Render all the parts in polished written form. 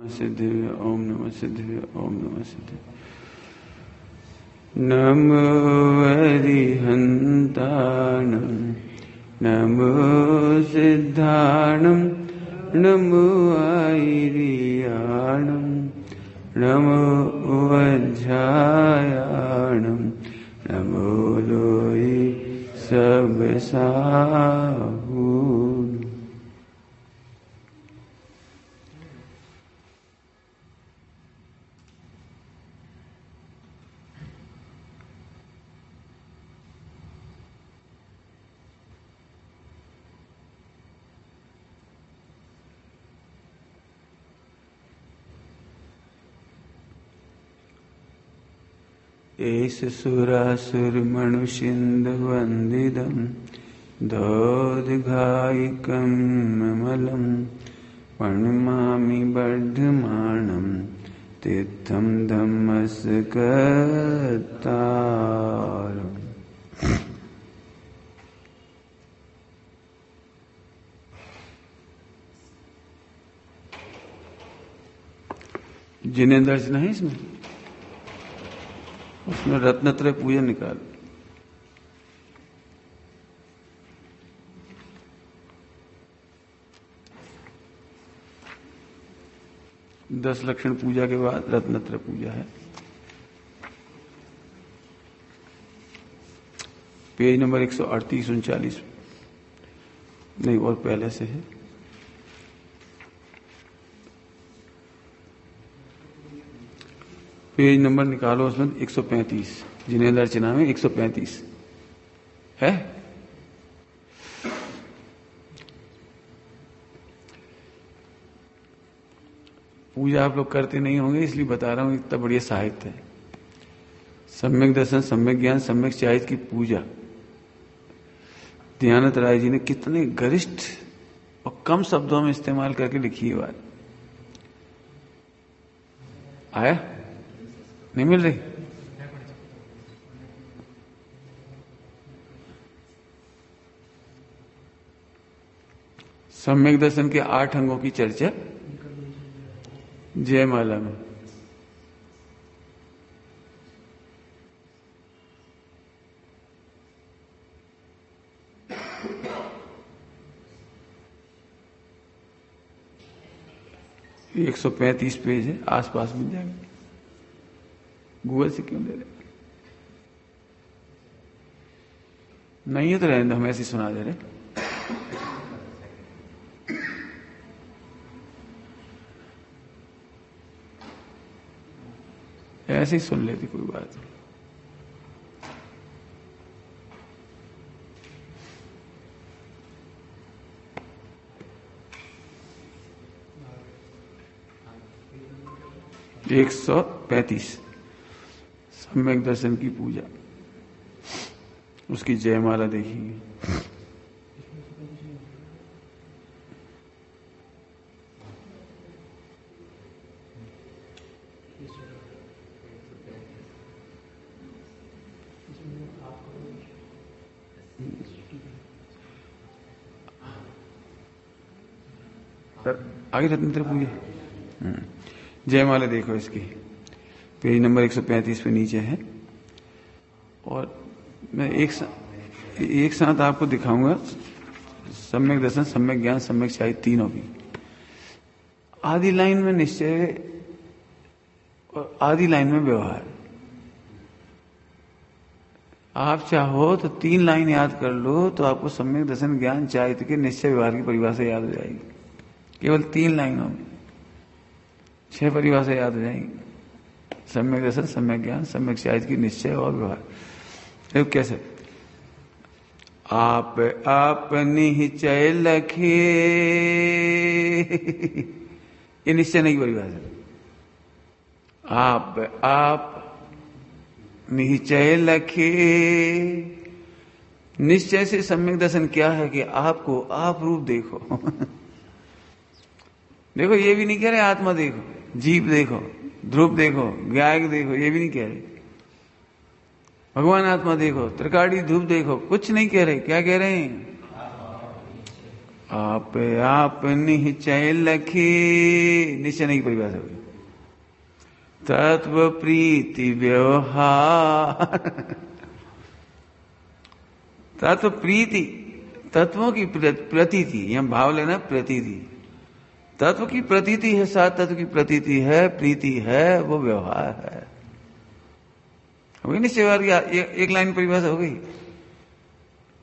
सिद्धिवे ओम नमः सिद्धिवे ओम नमः सिद्धिवे। नमो अरिहन्ताणं नमो सिद्धाणं नमो आयर्याणं नमो वज्रायाणं नमो लोई सब साहून। एष सुरासुरमणुषिन्दवन्दितं दोद्घायिकं ममलं प्रणमामि वर्धमानं तीर्थं धम्मस्कर्तारम्। जिन्हें दर्शन है इसमें, उसमें रत्नत्रय पूजन निकाल। दस लक्षण पूजा के बाद रत्नत्रय पूजा है। पेज नंबर 138 39 नहीं, और पहले से है। पेज नंबर निकालो, उसमें 135 जिन्हें अर्चना में 135 है। पूजा आप लोग करते नहीं होंगे, इसलिए बता रहा हूं। इतना बढ़िया साहित्य है। सम्यक दर्शन, सम्यक ज्ञान, सम्यक चाहित की पूजा दयानंद राय जी ने कितने गरिष्ठ और कम शब्दों में इस्तेमाल करके लिखी है बात। आया नहीं मिल रही? सम्यक दर्शन के 8 अंगों की चर्चा जयमाला में। ये 135 पेज है, आसपास मिल जाएगा। गूगल से क्यों ले रहे? नहीं है तो रहने दो, हम ऐसे सुना दे रहे। ऐसे ही सुन लेती, कोई बात नहीं। एक 135 सम्यक दर्शन की पूजा, उसकी जयमाला देखेंगे। आगे रत्नत्र पूजा जयमाला देखो, इसकी पेज नंबर 135 पे नीचे है। और मैं एक साथ आपको दिखाऊंगा सम्यक दर्शन, सम्यक ज्ञान, सम्यक चाहिए, तीनों की। आधी लाइन में निश्चय और आधी लाइन में व्यवहार। आप चाहो तो 3 लाइन याद कर लो तो आपको सम्यक दर्शन, ज्ञान, चाहिए के निश्चय व्यवहार की परिभाषा याद हो जाएगी। केवल 3 लाइनों में 6 परिभाषा याद हो जाएंगी। सम्यक दर्शन, सम्यक ज्ञान, सम्यक चाहिए की निश्चय और व्यवहार। देखो कैसे। आप निश्चय लखे, ये निश्चय नहीं परिभाषा। आप निश्चय लखे, निश्चय से सम्यक दर्शन क्या है कि आपको आप रूप देखो। देखो, ये भी नहीं कह रहे आत्मा देखो, जीव देखो, ध्रुव देखो, गायक देखो, ये भी नहीं कह रहे। भगवान आत्मा देखो, त्रिकाड़ी ध्रुव देखो, कुछ नहीं कह रहे। क्या कह रहे हैं? आप निश्चय लखे, निश्चय नहीं की परिभाषा हुई। तत्व प्रीति व्यवहार, तत्व प्रीति, तत्वों की प्रतीति, यहां भाव लेना प्रतीति, तत्व की प्रतीति है, सात तत्व की प्रतीति है, प्रीति है, वो व्यवहार है। हो गई निश्चय व्यवहार की एक लाइन परिभाषा हो गई।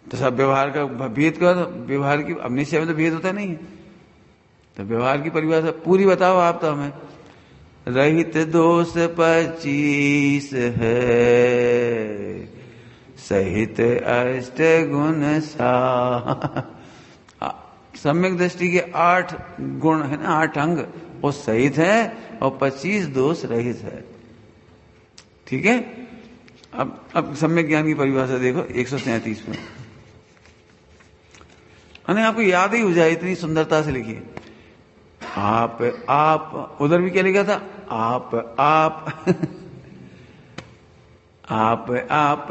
तो सब व्यवहार का भेद का, व्यवहार की, अब निश्चय में तो भेद होता नहीं है, तो व्यवहार की परिभाषा पूरी बताओ आप तो हमें। रहित दोष 25 है, सहित अष्ट गुण सा। सम्यक दृष्टि के 8 गुण है ना, 8 अंग, वो सहित है और 25 दोष रहित है। ठीक है। अब सम्यक ज्ञान की परिभाषा देखो 133 में, अने आपको याद ही हो जाए, इतनी सुंदरता से लिखिए। आप उधर भी क्या लिखा था? आप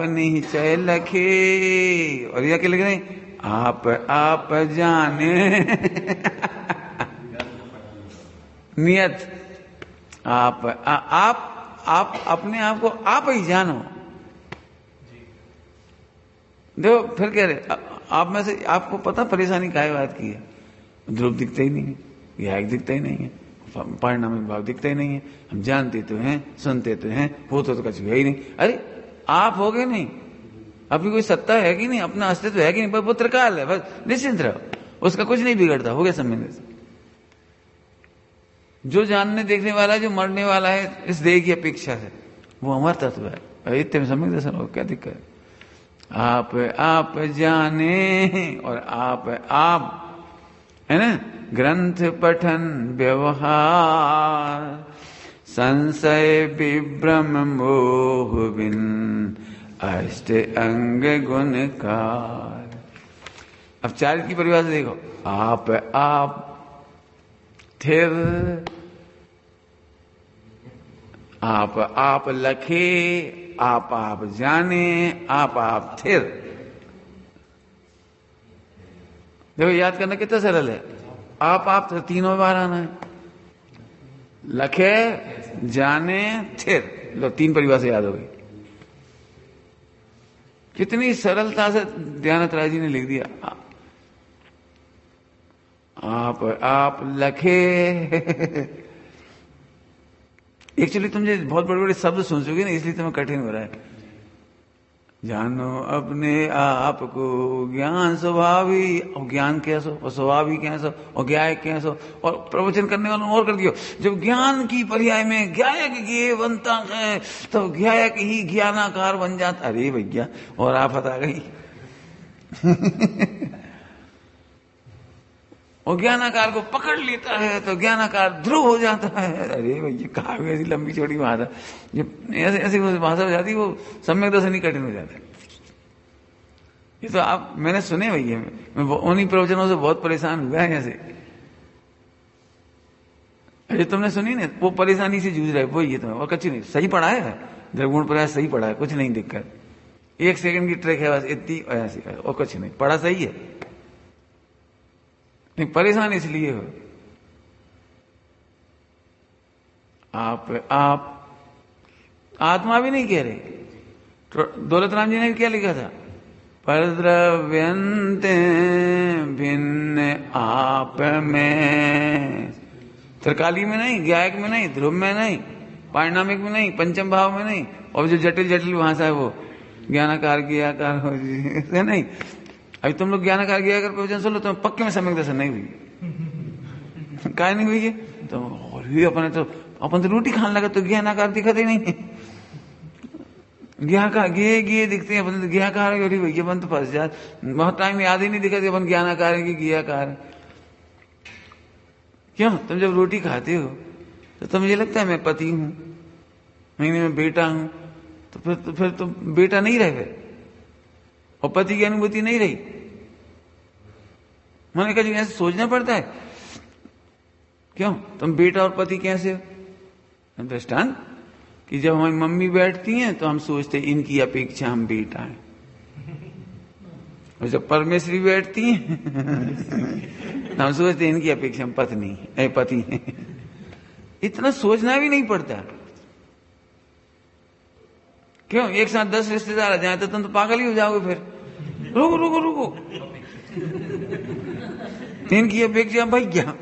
निश्चय लखे, और यह क्या लिख रहे हैं? आप जाने नियत। आप अपने आप को आप ही जानो। देखो फिर कह रहे आप में से आपको पता परेशानी काहे बात की है? ध्रुव दिखता ही नहीं है, यह दिखता ही नहीं है, परिणामी भाव दिखता ही नहीं है। हम जानते तो हैं, सुनते तो हैं, हो तो कुछ है ही नहीं। अरे आप हो गए नहीं, अपनी कोई सत्ता है कि नहीं, अपना अस्तित्व है कि नहीं, पुत्र काल है, बस निश्चिंत रहो, उसका कुछ नहीं बिगड़ता। हो गया संबंध से। जो जानने देखने वाला है, जो मरने वाला है इस देह की अपेक्षा से, वो अमर तत्व है। इतने में सम्यक दर्शन हो, क्या दिक्कत है? आप जाने और आप है ना, ग्रंथ पठन व्यवहार, संशय विभ्रम मोह बिन, अष्ट अंग गुणकार। अब 4 की परिभाषा देखो। आप थिर, आप लखे, आप जाने, आप थिर। देखो याद करना कितना सरल है। आप तो तीनों बार आना है, लखे, जाने, थिर। लो 3 परिभाषा याद हो गई। कितनी सरलता से ध्यानत जी ने लिख दिया। आप लखे। एक्चुअली तुम बहुत बड़े बड़े शब्द सुन चुके ना, इसलिए तुम्हें कठिन हो रहा है। जानो अपने आप को, ज्ञान स्वभावी, और ज्ञान कैसो, और स्वभावी कैसो, और ज्ञायक कैसो, और प्रवचन करने वालों और कर दियो। जब ज्ञान की पर्याय में ज्ञायक ज्ञेय बनता है, तो ज्ञायक ही ज्ञानाकार बन जाता। अरे भैया, और आफत आ गई। और ज्ञानाकार को पकड़ लेता है तो ज्ञानाकार ध्रुव हो जाता है। अरे भैया, कहा ऐसी लंबी चौड़ी भाषा, ऐसी भाषा हो जाती, वो सम्यक दर्शन ही कठिन हो जाता है। ये तो आप मैंने सुने भैया, मैं उन्हीं प्रवचनों से बहुत परेशान हुआ है। ऐसे अरे तुमने सुनी ना, वो परेशानी से जूझ रहा है, वो ये तुम्हें, और कुछ नहीं। सही पढ़ा है, द्रगुण प्रयास सही पढ़ा है, कुछ नहीं दिक्कत। 1 सेकंड की ट्रैक है बस, इतनी ऐसी, और कुछ नहीं, पढ़ा सही है। नहीं, परेशान इसलिए हो। आप आत्मा भी नहीं कह रहे। दौलत राम जी ने क्या लिखा था? परद्रव्यंत भिन्न आप में। त्रिकाली में नहीं, ज्ञायक में नहीं, ध्रुव में नहीं, पारिणामिक में नहीं, पंचम भाव में नहीं, और जो जटिल जटिल भाषा है वो ज्ञानाकार ज्ञाकार हो जी नहीं। अभी तुम लोग ज्ञानाकार ज्ञाकार प्रवचन सुन लो, तुम्हें पक्के में सम्यक दर्शन नहीं हुई। काय नहीं हुई है तो अपन तो रोटी खाने लगा तो ज्ञानाकार दिखते ही नहीं। ज्ञाकार गे दिखते हैं, अपन तो ज्ञाकार है, भैया अपन तो फंस जात। बहुत टाइम याद ही नहीं दिखा अपन ज्ञानाकार है कि ज्ञाकार। क्यों? तुम जब रोटी खाते हो तो तुम्हें ये लगता है मैं पति हूं, नहीं मैं बेटा हूं, तो फिर तुम बेटा नहीं रहे, और पति की अनुभूति नहीं रही। मैंने कहा जी ऐसे सोचना पड़ता है। क्यों? तुम बेटा और पति कैसे हो? दृष्टांत कि जब हमारी मम्मी बैठती हैं तो हम सोचते हैं इनकी अपेक्षा हम बेटा हैं, और जब परमेश्वरी बैठती हैं हम सोचते हैं इनकी अपेक्षा हम पत्नी है, पति है। इतना सोचना भी नहीं पड़ता। क्यों? एक साथ 10 रिश्तेदार आ जाए तो तुम तो पागल ही हो जाओगे फिर। रुको रुको रुको, इनकी अपेक्षा भैया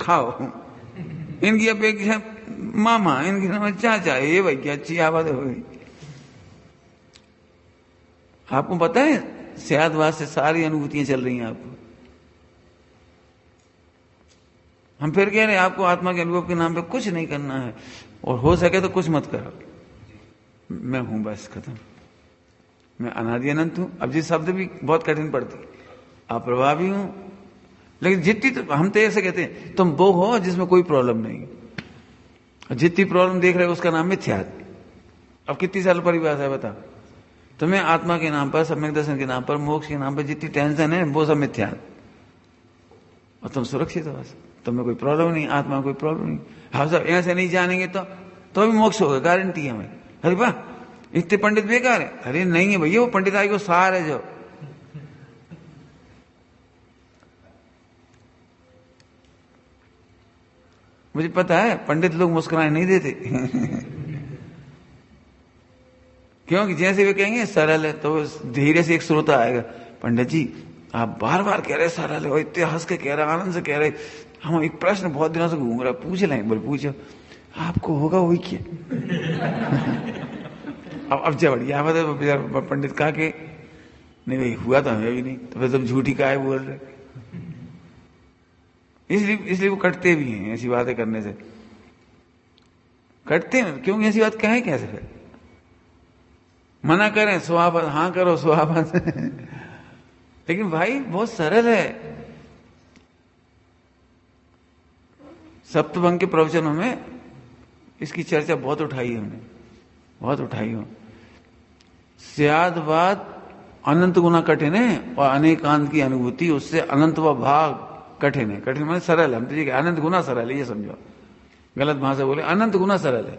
खाओ, इनकी अपेक्षा मामा, इनकी चाचा, ये भैया अच्छी आवाज होगी। आपको पता है सियादवाद से सारी अनुभूतियां चल रही हैं आपको। हम फिर कह रहे हैं आपको आत्मा के अनुभव के नाम पे कुछ नहीं करना है, और हो सके तो कुछ मत करो। मैं हूं, बस खत्म। मैं अनादि अनंत हूं। अब ये शब्द भी बहुत कठिन पड़ती, अप्रभावी हूं, लेकिन जितनी तो हम तो ऐसे कहते हैं तुम वो हो जिसमें कोई प्रॉब्लम नहीं। जितनी प्रॉब्लम देख रहे हो उसका नाम मिथ्यात्व। अब कितनी साल परिभाषा है बता। तुम्हें आत्मा के नाम पर, सम्यक दर्शन के नाम पर, मोक्ष के नाम पर जितनी टेंशन है वो सब मिथ्या, और तुम सुरक्षित हो, बस तुम्हें कोई प्रॉब्लम नहीं, आत्मा में कोई प्रॉब्लम नहीं। हम सब ऐसे नहीं जानेंगे तो भी मोक्ष होगा, गारंटी है हमें। अरे वाह, इतने पंडित बेकार है। अरे नहीं है भैया, वो पंडिताई को सार है जो। मुझे पता है पंडित लोग मुस्कुराए नहीं देते क्योंकि जैसे वे कहेंगे सरल है तो धीरे से एक श्रोता आएगा, पंडित जी आप बार बार कह रहे सरल है, और इतने हंस के कह रहे, आनंद से कह रहे, हम एक प्रश्न बहुत दिनों से घूम रहा, पूछ लें। बोले पूछो। आपको होगा वही क्या अब जब बढ़िया पंडित कहा के नहीं भाई हुआ तो हमें भी नहीं, तो फिर तुम झूठी काहे बोल रहे। इसलिए वो कटते भी हैं, ऐसी बातें करने से कटते हैं। क्योंकि ऐसी बात कहें कैसे? फिर मना करें स्वाभाव, हाँ करो स्वाभाव लेकिन भाई बहुत सरल है। सप्तभंग के प्रवचनों में इसकी चर्चा बहुत उठाई है हमने, बहुत उठाई हो। स्यादवाद अनंत गुना कठिन है, और अनेकांत की अनुभूति उससे अनंत व भाग कठिन है। कठिन माने सरल है, हम तो ये अनंत गुना सरल है, ये समझो। गलत भाषा बोले, अनंत गुना सरल है।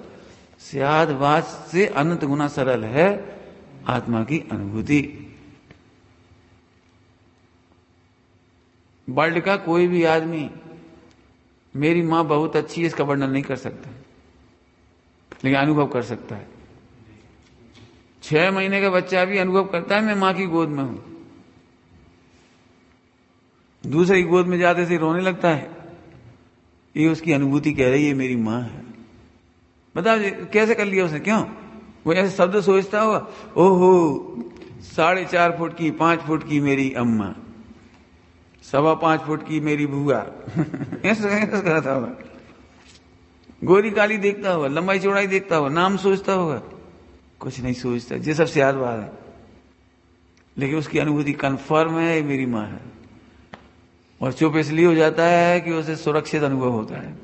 स्यादवाद से अनंत गुना सरल है आत्मा की अनुभूति। वर्ल्ड का कोई भी आदमी मेरी मां बहुत अच्छी है इसका वर्णन नहीं कर सकता, लेकिन अनुभव कर सकता है। 6 महीने का बच्चा भी अनुभव करता है मैं मां की गोद में हूं। दूसरे की गोद में जाते से रोने लगता है, ये उसकी अनुभूति कह रही है मेरी मां है। बताओ कैसे कर लिया उसने? क्यों? वो ऐसे शब्द सोचता होगा, ओहो 4.5 फुट की, 5 फुट की मेरी अम्मा, 5.25 फुट की मेरी बुआ ऐसे करता होगा। गोरी काली देखता होगा, लंबाई चौड़ाई देखता होगा, नाम सोचता होगा, कुछ नहीं सोचता। ये सब स्यादवाद है, लेकिन उसकी अनुभूति कन्फर्म है ये मेरी मां है, और चुप इसलिए हो जाता है कि उसे सुरक्षित अनुभव होता है।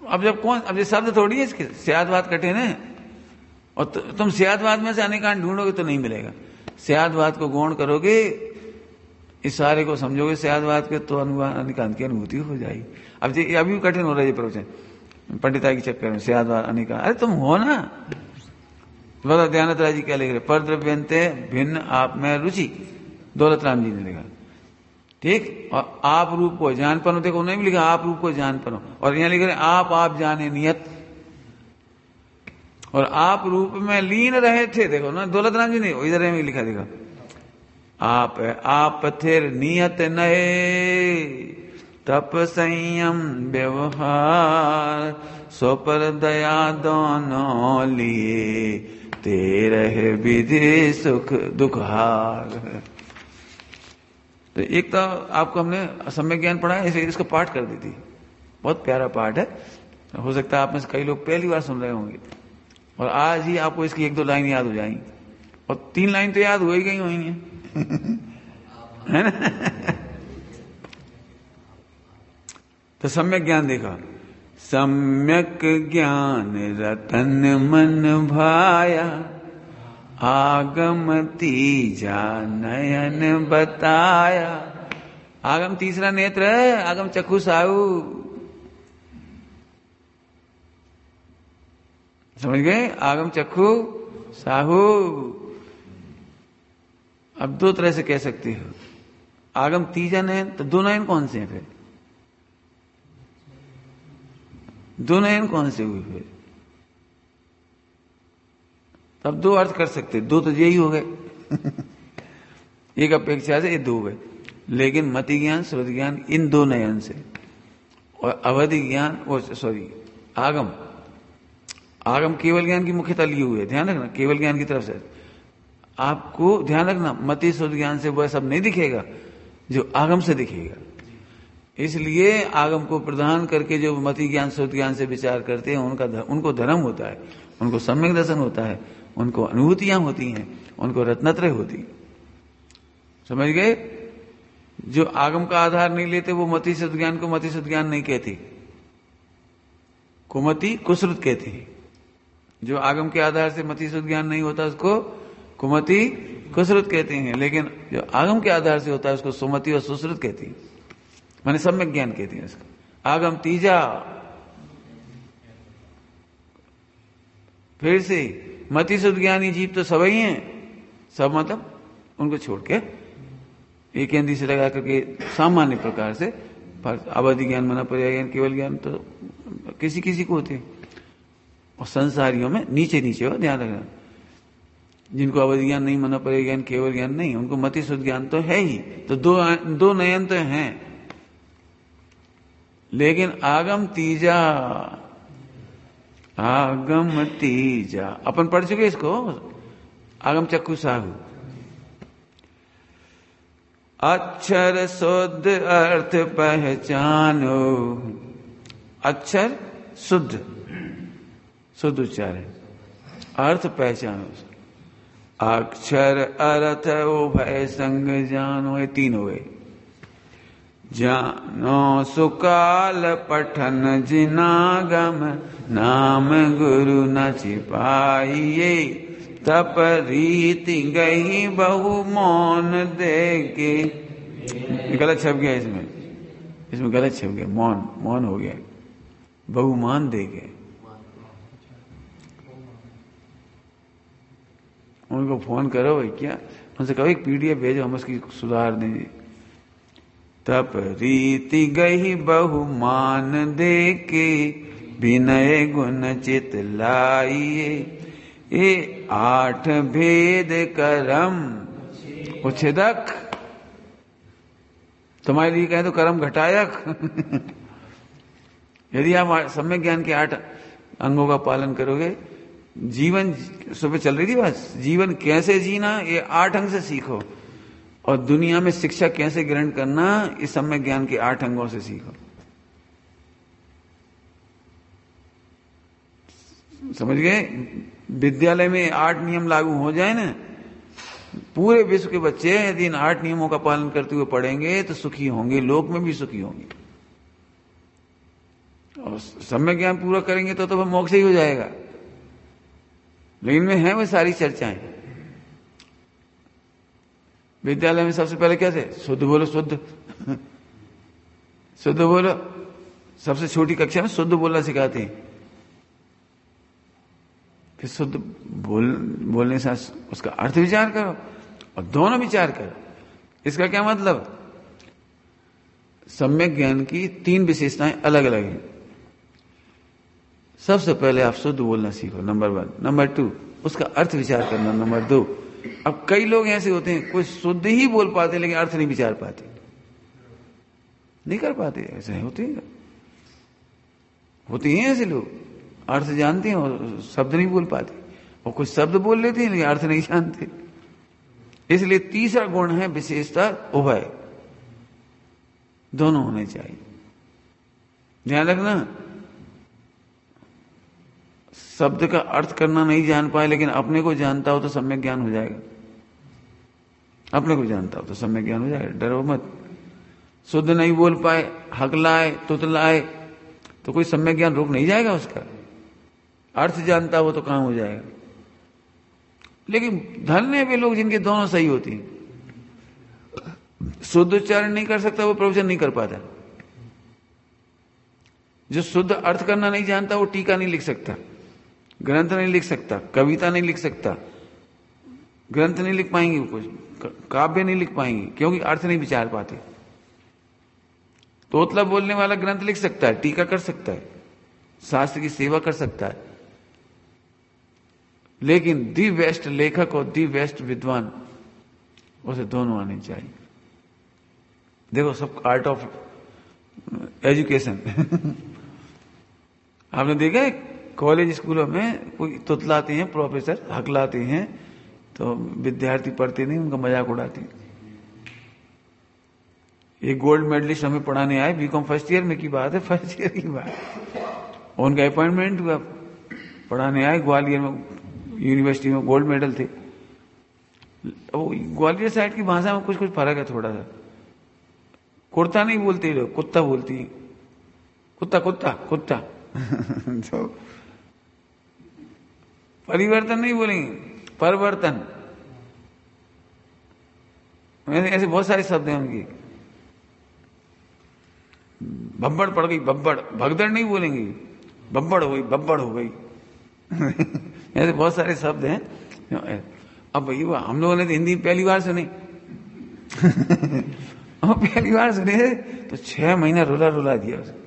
अब ये शब्द थोड़ी है इसके, स्यादवाद कठिन है, और तुम स्यादवाद में से अनेकांत ढूंढोगे तो नहीं मिलेगा। स्यादवाद को गौण करोगे, इस सारे को समझोगे स्यादवाद के, तो अनेकांत की अनुभूति हो जाएगी। अब ये अभी कठिन हो रहा है ये प्रवचन पंडिताई के चक्कर में। स्यादवाद अनेकांत, अरे तुम हो ना। बता दयानंद राय जी क्या लिख रहे, पर द्रव्यंते भिन्न आप में रुचि, दौलत राम जी ने लिखा, ठीक। और आप रूप को जान पनो, देखो उन्होंने भी लिखा आप रूप को जान पनो, और यहां लिख रहे आप जाने नियत, और आप रूप में लीन रहे थे। देखो ना दौलत राम जी ने इधर में लिखा, देखो आप थिर नियत नए, तप संयम व्यवहार, सो पर दया दोनों लिए, तेरह विधि सुख दुखहार। तो एक तो आपको हमने सम्यक ज्ञान पढ़ा है, इसे इसका पाठ कर दी थी, बहुत प्यारा पाठ है। हो सकता है आप में से कई लोग पहली बार सुन रहे होंगे, और आज ही आपको इसकी 1-2 लाइन याद हो जाएंगी, और 3 लाइन तो याद हो ही गई होंगी है ना तो सम्यक ज्ञान देखा, सम्यक ज्ञान रतन मन भाया, आगम तीजा नयन बताया। आगम तीसरा नेत्र है, आगम चक्षु साहू, समझ गए? आगम चक्षु साहू, अब दो तरह से कह सकते हो, आगम तीजा नयन, तो दो नयन कौन से हैं फिर? दो नयन कौन से हुए फिर? तब दो अर्थ कर सकते, दो तो यही हो गए एक अपेक्षा से ये दो हुए, लेकिन मति ज्ञान श्रुति ज्ञान इन दो नयन से, और अवधि ज्ञान आगम, आगम केवल ज्ञान की मुख्यतः लिए हुए, ध्यान रखना, केवल ज्ञान की तरफ से आपको ध्यान रखना, मति श्रुति ज्ञान से वह सब नहीं दिखेगा जो आगम से दिखेगा। इसलिए आगम को प्रदान करके जो मति ज्ञान श्रुति ज्ञान से विचार करते हैं उनको धर्म होता है, उनको सम्यक दर्शन होता है, उनको अनुभूतियां होती हैं, उनको रत्नत्रय होती। समझ गए? जो आगम का आधार नहीं लेते वो मति श्रुति ज्ञान को मति श्रुति ज्ञान नहीं कहती, कुमति कुश्रुत कहती। जो आगम के आधार से मति श्रुति ज्ञान नहीं होता उसको कुमति कुश्रुत कहते हैं, लेकिन जो आगम के आधार से होता है उसको सुमति और सुश्रुत कहती है, माने सम्यक ज्ञान कहती है इसको। आगम तीजा, फिर से मति श्रुति ज्ञानी जीव तो सब ही हैं, सब मतलब उनको छोड़ के एक इंद्रिय से लगा करके सामान्य प्रकार से अवधि ज्ञान, मना पर्याय ज्ञान, केवल ज्ञान तो किसी किसी को होते हैं, और संसारियों में नीचे नीचे हो, ध्यान रखना, जिनको अवधि ज्ञान नहीं, मना पर्याय ज्ञान, केवल ज्ञान नहीं, उनको मति शुद्ध ज्ञान तो है ही। तो दो नयन तो हैं, लेकिन आगम तीजा, आगम तीजा अपन पढ़ चुके इसको, आगम चक्षु साहु। अक्षर शुद्ध अर्थ पहचानो, अक्षर शुद्ध, शुद्ध उच्चार है, अर्थ पहचानो, अक्षर अर्थ उभय संग जानो, ये तीन हो गए। जानो सुकाल पठन जिनागम, नाम गुरु न छिपाइये, तप रीति गई बहु मौन दे के। गलत छप गया इसमें गलत छप गया, मौन हो गया, बहुमान दे के। उनको फोन करो भाई, क्या उनसे कहो एक पीडीएफ भेजो, हम उसकी सुधार देंगे। तप रीति गई बहुमान दे के, विनय गुण चित लाइए, ये 8 भेद करम उच्छेदक, तुम्हारे लिए कहें तो कर्म घटायक यदि आप सम्यक ज्ञान के 8 अंगों का पालन करोगे, जीवन सुबह चल रही थी बस, जीवन कैसे जीना ये 8 अंग से सीखो, और दुनिया में शिक्षा कैसे ग्रहण करना इस सम्यक ज्ञान के 8 अंगों से सीखो। समझ गए? विद्यालय में 8 नियम लागू हो जाए ना, पूरे विश्व के बच्चे यदि इन 8 नियमों का पालन करते हुए पढ़ेंगे तो सुखी होंगे, लोक में भी सुखी होंगे, और सम्यक ज्ञान पूरा करेंगे तो मोक्ष ही हो जाएगा। लेकिन में है वो सारी चर्चाएं। विद्यालय में सबसे पहले क्या थे? शुद्ध बोलो, शुद्ध शुद्ध बोलो, सबसे छोटी कक्षा में शुद्ध बोलना सिखाते हैं। फिर शुद्ध बोलने से उसका अर्थ विचार करो, और दोनों विचार करो। इसका क्या मतलब? सम्यक ज्ञान की 3 विशेषताएं अलग अलग हैं। सबसे पहले आप शुद्ध बोलना सीखो, नंबर 1। नंबर 2 उसका अर्थ विचार करना, नंबर 2। अब कई लोग ऐसे होते हैं, कोई शुद्ध ही बोल पाते लेकिन अर्थ नहीं विचार पाते, नहीं कर पाते, ऐसे होते हैं ऐसे लोग, अर्थ जानते हैं और शब्द नहीं बोल पाते, और कुछ शब्द बोल लेते हैं लेकिन अर्थ नहीं जानते। इसलिए तीसरा गुण है विशेषता उभय, दोनों होने चाहिए। ध्यान रखना, शब्द का अर्थ करना नहीं जान पाए लेकिन अपने को जानता हो तो सम्यक ज्ञान हो जाएगा, अपने को जानता हो तो सम्यक ज्ञान हो जाएगा, डरो मत। शुद्ध नहीं बोल पाए, हकलाए तुतलाए तो कोई सम्यक ज्ञान रुक नहीं जाएगा उसका। अर्थ जानता हो तो काम हो जाएगा। लेकिन धन्य वे लोग जिनके दोनों सही होती हैं। शुद्ध उच्चारण नहीं कर सकता वो प्रवचन नहीं कर पाता, जो शुद्ध अर्थ करना नहीं जानता वो टीका नहीं लिख सकता, ग्रंथ नहीं लिख सकता, कविता नहीं लिख सकता, ग्रंथ नहीं लिख पाएंगे, कुछ काव्य नहीं लिख पाएंगे, क्योंकि अर्थ नहीं विचार पाते। तोतला बोलने वाला ग्रंथ लिख सकता है, टीका कर सकता है, शास्त्र की सेवा कर सकता है, लेकिन दी बेस्ट लेखक और दी बेस्ट विद्वान, उसे दोनों आने चाहिए। देखो, सब आर्ट ऑफ एजुकेशन आपने देखा है कॉलेज स्कूलों में कोई तुतलाते हैं, प्रोफेसर हकलाते हैं, तो विद्यार्थी पढ़ते नहीं, उनका मजाक उड़ाते हैं। एक गोल्ड मेडलिस्ट हमें पढ़ाने आए, बीकॉम फर्स्ट ईयर में की बात है, फर्स्ट ईयर की बात, उनका अपॉइंटमेंट हुआ, पढ़ाने आए ग्वालियर में, यूनिवर्सिटी में गोल्ड मेडल थे। ग्वालियर साइड की भाषा में कुछ कुछ फर्क है थोड़ा सा, कुर्ता नहीं बोलते लोग, कुत्ता बोलती है, कुत्ता कुत्ता कुत्ता तो परिवर्तन नहीं बोलेंगे, परिवर्तन, ऐसे बहुत सारे शब्द हैं उनकी। बब्बड़ पड़ गई, बब्बड़, भगदड़ नहीं बोलेंगे, बब्बड़ हो गई, बब्बड़ हो गई ऐसे बहुत सारे शब्द हैं। अब भाई हम लोगों ने तो हिंदी पहली बार सुनी और पहली बार सुने तो 6 महीना रुला रुला दिया उसे।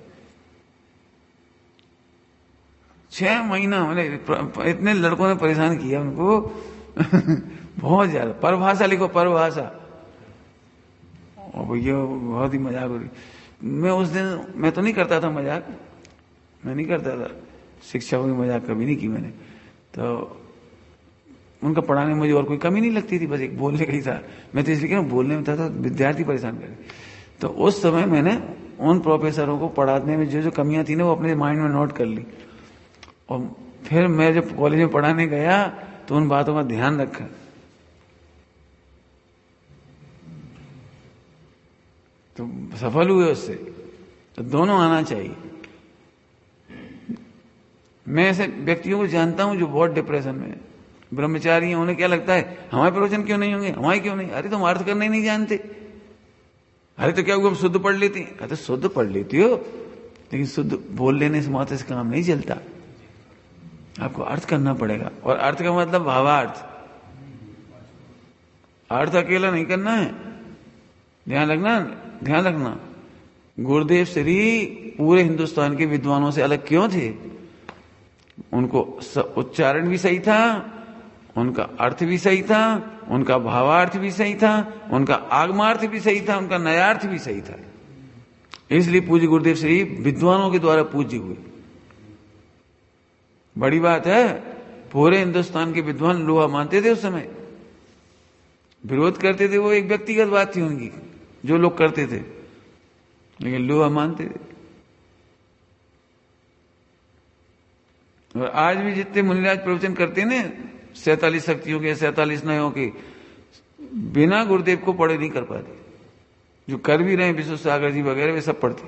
6 महीना मैंने, इतने लड़कों ने परेशान किया उनको बहुत ज्यादा। परभाषा लिखो, परभाषा, और भैया बहुत ही मजाक हो रही। मैं उस दिन, मैं तो नहीं करता था मजाक, मैं नहीं करता था, शिक्षकों की मजाक कभी नहीं की मैंने, तो उनका पढ़ाने में मुझे और कोई कमी नहीं लगती थी, बस एक बोलने का ही था। मैं तो इसलिए कह रहा हूं, बोलने में था तो विद्यार्थी परेशान करे। तो उस समय मैंने उन प्रोफेसरों को पढ़ाने में जो जो कमियां थी ना, वो अपने माइंड में नोट कर ली, और फिर मैं जब कॉलेज में पढ़ाने गया तो उन बातों का ध्यान रखा। तो सफल हुए उससे। तो दोनों आना चाहिए। मैं ऐसे व्यक्तियों को जानता हूं जो बहुत डिप्रेशन में है, ब्रह्मचारी हैं, उन्हें क्या लगता है हमारे प्रवचन क्यों नहीं होंगे, हमारे क्यों नहीं, अरे तुम अर्थ करना ही नहीं जानते, अरे तो क्या हुआ हम शुद्ध पढ़ लेते हैं, अरे शुद्ध पढ़ लेती हो, लेकिन शुद्ध बोल लेने से मात्र से काम नहीं चलता, आपको अर्थ करना पड़ेगा। और अर्थ का मतलब भावार्थ, अर्थ अकेला नहीं करना है, ध्यान रखना, ध्यान रखना। गुरुदेव श्री पूरे हिंदुस्तान के विद्वानों से अलग क्यों थे? उनको उच्चारण भी सही था, उनका अर्थ भी सही था, उनका भावार्थ भी सही था, उनका आगमार्थ भी सही था, उनका नयार्थ भी सही था। इसलिए पूज्य गुरुदेव श्री विद्वानों के द्वारा पूज्य हुए। बड़ी बात है, पूरे हिंदुस्तान के विद्वान लोहा मानते थे उस समय, विरोध करते थे, वो एक व्यक्तिगत बात थी उनकी जो लोग करते थे, लेकिन लोहा मानते थे। और आज भी जितने मुनिराज प्रवचन करते हैं ना 47 शक्तियों के, 47 नयों के, बिना गुरुदेव को पढ़े नहीं कर पाते। जो कर भी रहे हैं विश्व सागर जी वगैरह, वे सब पढ़ते,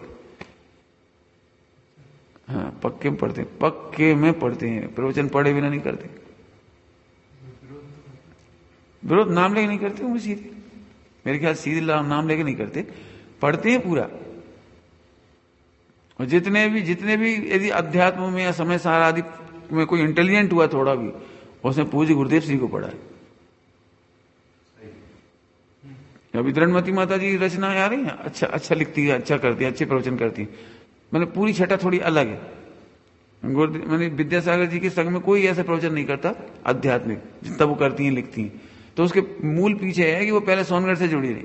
हाँ पक्के में पढ़ते, पक्के में पढ़ते हैं, प्रवचन पढ़े बिना नहीं करते। विरोध नाम लेके नहीं करते होंगे सीधे, मेरे ख्याल सीधे नाम लेके नहीं करते, पढ़ते हैं पूरा। और जितने भी यदि अध्यात्म में या समय सार आदि में कोई इंटेलिजेंट हुआ थोड़ा भी, उसने पूज्य गुरुदेव श्री को पढ़ा है। अभी दृढ़मती माता जी रचनाएं आ रही हैं, अच्छा लिखती है, अच्छा करती है, अच्छे प्रवचन करती है, मैंने पूरी छटा थोड़ी अलग है। मैंने विद्यासागर जी के संग में कोई ऐसा प्रवचन नहीं करता आध्यात्मिक जितना वो करती हैं, लिखती हैं। तो उसके मूल पीछे है कि वो पहले सोनगढ़ से जुड़ी रही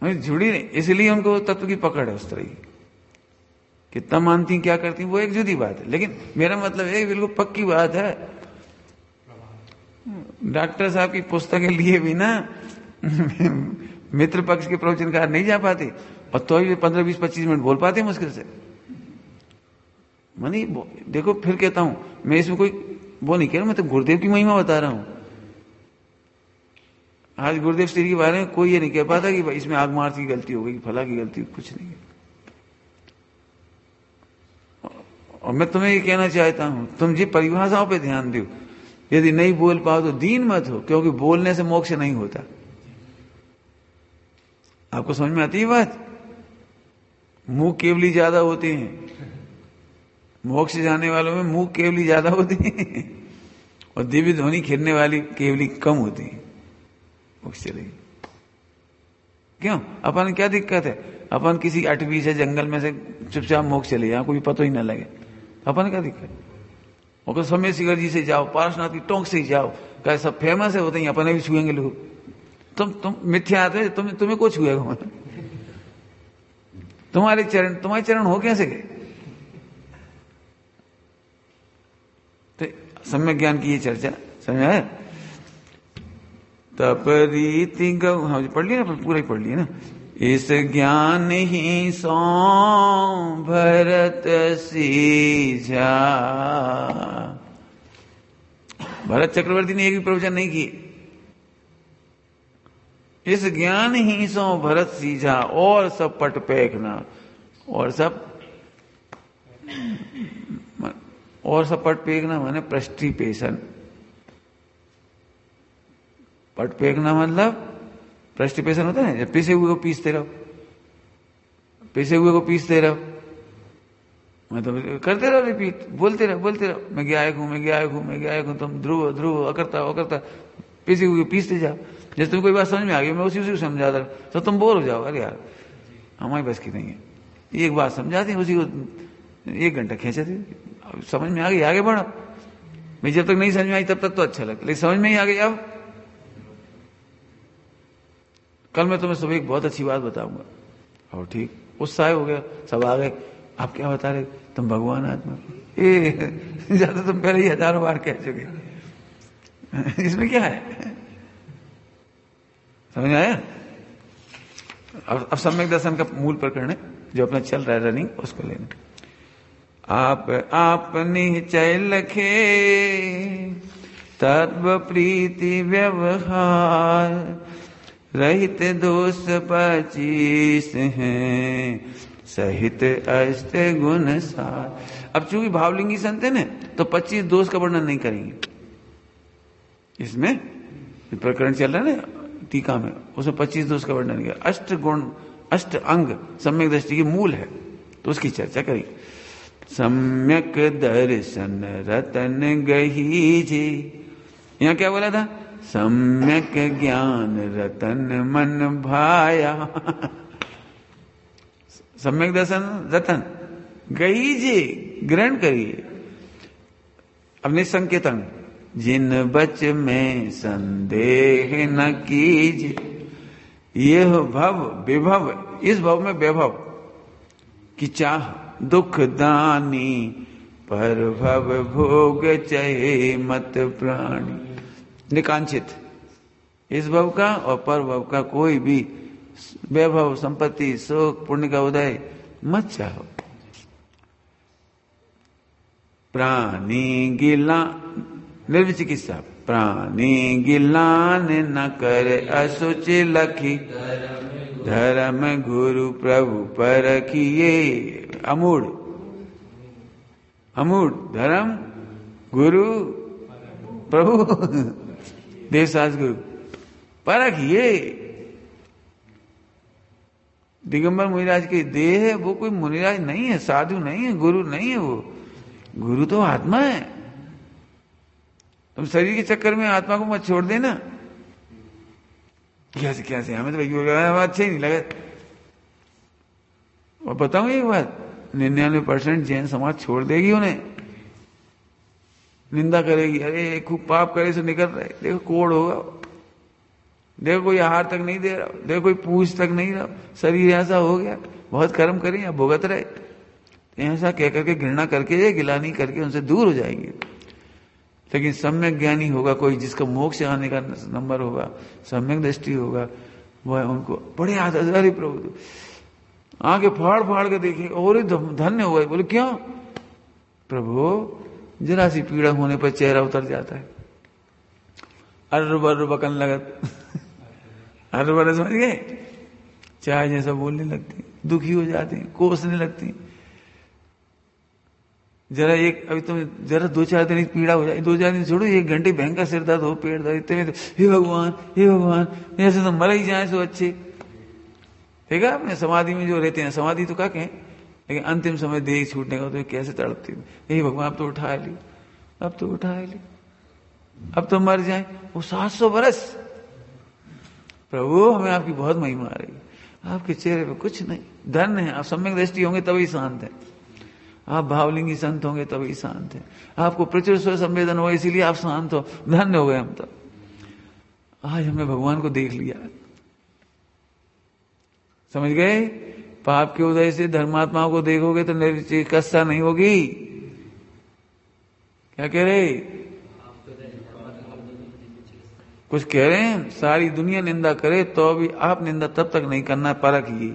जुड़ी नहीं, इसलिए उनको तत्व की पकड़ है उस तरह की। कितना मानती क्या करती वो एक जुदी बात है, लेकिन मेरा मतलब है बिल्कुल पक्की बात है। डॉक्टर साहब की पुस्तकें लिए भी ना मित्र पक्ष के प्रवचनकार नहीं जा पाते, और तो ही 15, 20, 25 मिनट बोल पाते मुश्किल से। मनी देखो, फिर कहता हूं मैं इसमें कोई वो नहीं कह रहा, मैं तो गुरुदेव की महिमा बता रहा हूं। आज गुरुदेव श्री के बारे में कोई ये नहीं कह पाता कि भाई इसमें आगमार्थ की गलती हो गई, फला की गलती, कुछ नहीं है। और मैं तुम्हें ये कहना चाहता हूं, तुम जी परिभाषाओं पे ध्यान दो। यदि नहीं बोल पाओ तो दीन मत हो, क्योंकि बोलने से मोक्ष नहीं होता। आपको समझ में आती है बात? मुंह केवली ज्यादा होते हैं, मोक्ष जाने वालों में मूक केवली ज्यादा होती है और दिव्य ध्वनि खिरने वाली केवली कम होती है। मोक्ष चलेगी क्यों? अपन क्या दिक्कत है? अपन किसी अटवी से जंगल में से चुपचाप मोक्ष चले जाए, कोई पता ही ना लगे, अपन क्या दिक्कत? और समय सिगर जी से जाओ, पार्श्वनाथ की टोंक से ही जाओ, क्या सब फेमस है, होते ही अपने भी छुएंगे लोग। तुम मिथ्या आते, तुम्हें को छुएगा? तुम्हारे चरण हो कैसे गए? तो सम्यक ज्ञान की ये चर्चा समझ आया? तप रीति गौ, हाँ पढ़ लिया ना, पूरा ही पढ़ लिया ना। इस ज्ञान ही सो भरत सीझा। भरत चक्रवर्ती ने एक भी प्रवचन नहीं किए। इस ज्ञान ही सो भरत सीझा और सब पट फेंकना, और सब पट फेंकना माने प्रष्टिपेशन। पट फेंकना मतलब प्रष्टिपेशन होता है, जब पिसे हुए को पीसते रहो, पिसे हुए को पीसते रहो, मतलब करते रहो, रिपीट, बोलते रहो, मैं गायक हूं, तुम ध्रुव अकर्ता, पिसे हुए पीसते जाओ। जैसे तुम्हें कोई बात समझ में आ गई, मैं उसी को समझा रहा, तो तुम बोर हो जाओ, अरे यार हमारी बस की नहीं है, एक बात समझाती उसी को 1 घंटा खींचाती, समझ में आ गई आगे बढ़ो। मैं जब तक नहीं समझ में आई तब तक तो अच्छा लगता, लेकिन समझ में ही आ गई। अब कल मैं तुम्हें सुबह एक बहुत अच्छी बात बताऊंगा, और ठीक उत्साह हो गया, सब आ गए। आप क्या बता रहे? तुम भगवान आत्मा, ज्यादा तुम पहले ही 1000 बार कह चुके, इसमें क्या है? समझ आया? अब सम्यक दर्शन का मूल प्रकरण है जो अपना चल रहा है रनिंग, उसको लेना। आप निश्चय लखे तत्व प्रीति व्यवहार, रहित दोष 25 हैं, सहित अष्ट गुण सार। अब चूंकि भावलिंगी संत है ना, तो 25 दोष का वर्णन नहीं करेंगे। इसमें प्रकरण चल रहा है ना टीका में, उसमें 25 दोष का वर्णन किया। 8 गुण 8 अंग सम्यक दृष्टि की मूल है, तो उसकी चर्चा करेंगे। सम्यक दर्शन रतन गहीजे, यहां क्या बोला था? सम्यक ज्ञान रतन मन भाया। सम्यक दर्शन रतन गहीजे, ग्रहण करिए। अब निसंकेतन, जिन बच में संदेह न कीजिए, यह भव विभव, इस भव में वैभव की चाह दुख दानी, पर भव भोग चहे मत प्राणी। निकांक्षित इस भव का और पर भव का कोई भी वैभव, संपत्ति, सुख, पुण्य का उदय मत चाहो। प्राणी गिला, निर्विचिकित्सा, प्राणी गिलान न करे असुचि लखी, धर्म गुरु प्रभु परखिए। अमूढ़ धर्म गुरु प्रभु देवसास गुरु परखिए। दिगंबर मुनिराज की देह है, वो कोई मुनिराज नहीं है, साधु नहीं है, गुरु नहीं है। वो गुरु तो आत्मा है। तुम शरीर के चक्कर में आत्मा को मत छोड़ देना। कैसे हमें तो अच्छा ही नहीं लगा। और बताऊं एक बात, 99% जैन समाज छोड़ देगी उन्हें, निंदा करेगी, अरे खूब पाप करे से निकल रहे, देखो कोड़ होगा, देखो कोई आहार तक नहीं दे रहा, देखो कोई पूछ तक नहीं रहा, शरीर ऐसा हो गया, बहुत कर्म करें या भुगत रहे। ऐसा कह करके घृणा करके, गिलानी करके उनसे दूर हो जाएंगे। लेकिन सम्यक ज्ञानी होगा कोई, जिसका मोक्ष आने का नंबर होगा, सम्यक दृष्टि होगा, वह उनको बड़े आदर, अरे प्रभु आगे फाड़ फाड़ के देखे और धन्य हुआ। बोले क्यों? प्रभु जरा सी पीड़ा होने पर चेहरा उतर जाता है, अर्र बकन लगत, अर्र समझ गए, चाय जैसा बोलने लगती, दुखी हो जाती, कोसने लगती। जरा एक, अभी तुम जरा 2-4 दिन पीड़ा हो जाए, 2-4 दिन छोड़ो, 1 घंटे भयंकर सिर दर्द हो, पेट दर्द, इतने में तो हे भगवान ऐसे तो मर ही जाए सो अच्छे। ठीक है, अपने समाधि में जो रहते हैं, समाधि तो क्या कहें, लेकिन अंतिम समय देह छूटने का तो ये कैसे तड़पती थी, यही भगवान अब तो उठा ली, अब तो उठा ली, अब तो मर जाए। वो 700 बरस, प्रभु हमें आपकी बहुत महिमा आ रही है, आपके चेहरे पे कुछ नहीं, धन है, आप सम्यक दृष्टि होंगे तभी शांत है, आप भावलिंगी संत होंगे तभी शांत है, आपको प्रचुर स्व संवेदन हो इसीलिए आप शांत हो, धन्य हो गए हम तो। आज हमने भगवान को देख लिया, समझ गए। पाप के उदय से धर्मात्माओं को देखोगे तो निर्चिकित्सा नहीं होगी। क्या कह रहे, कुछ कह रहे हैं, सारी दुनिया निंदा करे तो भी आप निंदा तब तक नहीं करना, परखिए।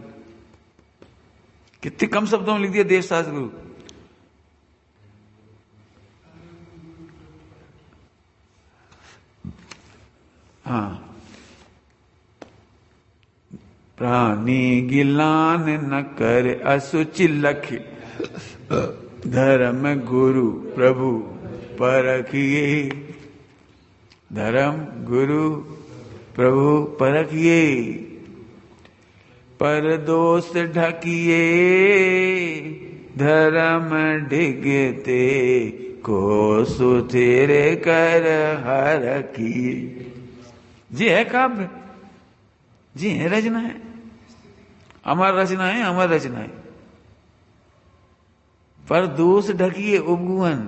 कितने कम शब्दों में लिख दिया देवशास्त्र गुरु। हाँ, प्राणी गिलान न कर असुचि लखि, धर्म गुरु प्रभु परखिए, धर्म गुरु प्रभु परखिए, पर दोष ढकिए, धर्म डिगते को सुथिर कर हरखिए। जी है काव्य, जी है रचना है, अमर रचना है, अमर रचना है। पर दोष ढकिए उपगुहन,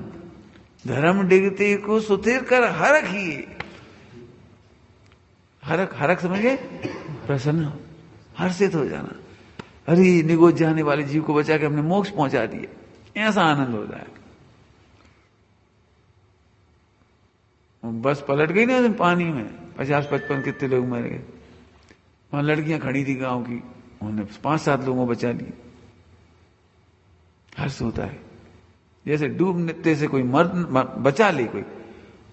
धर्म डिगते को सुथिर कर हरखिए। हरक, हरक समझे, प्रसन्न, हर्षित हो जाना। अरे निगोज जाने वाले जीव को बचा के हमने मोक्ष पहुंचा दिए, ऐसा आनंद होता है। बस पलट गई ना पानी में, 50-55 कितने लोग मर गए। वहां लड़कियां खड़ी थी गांव की, उन्होंने 5-7 लोगों को बचा लिया। हर्ष होता है, जैसे डूबने से कोई बचा ले, कोई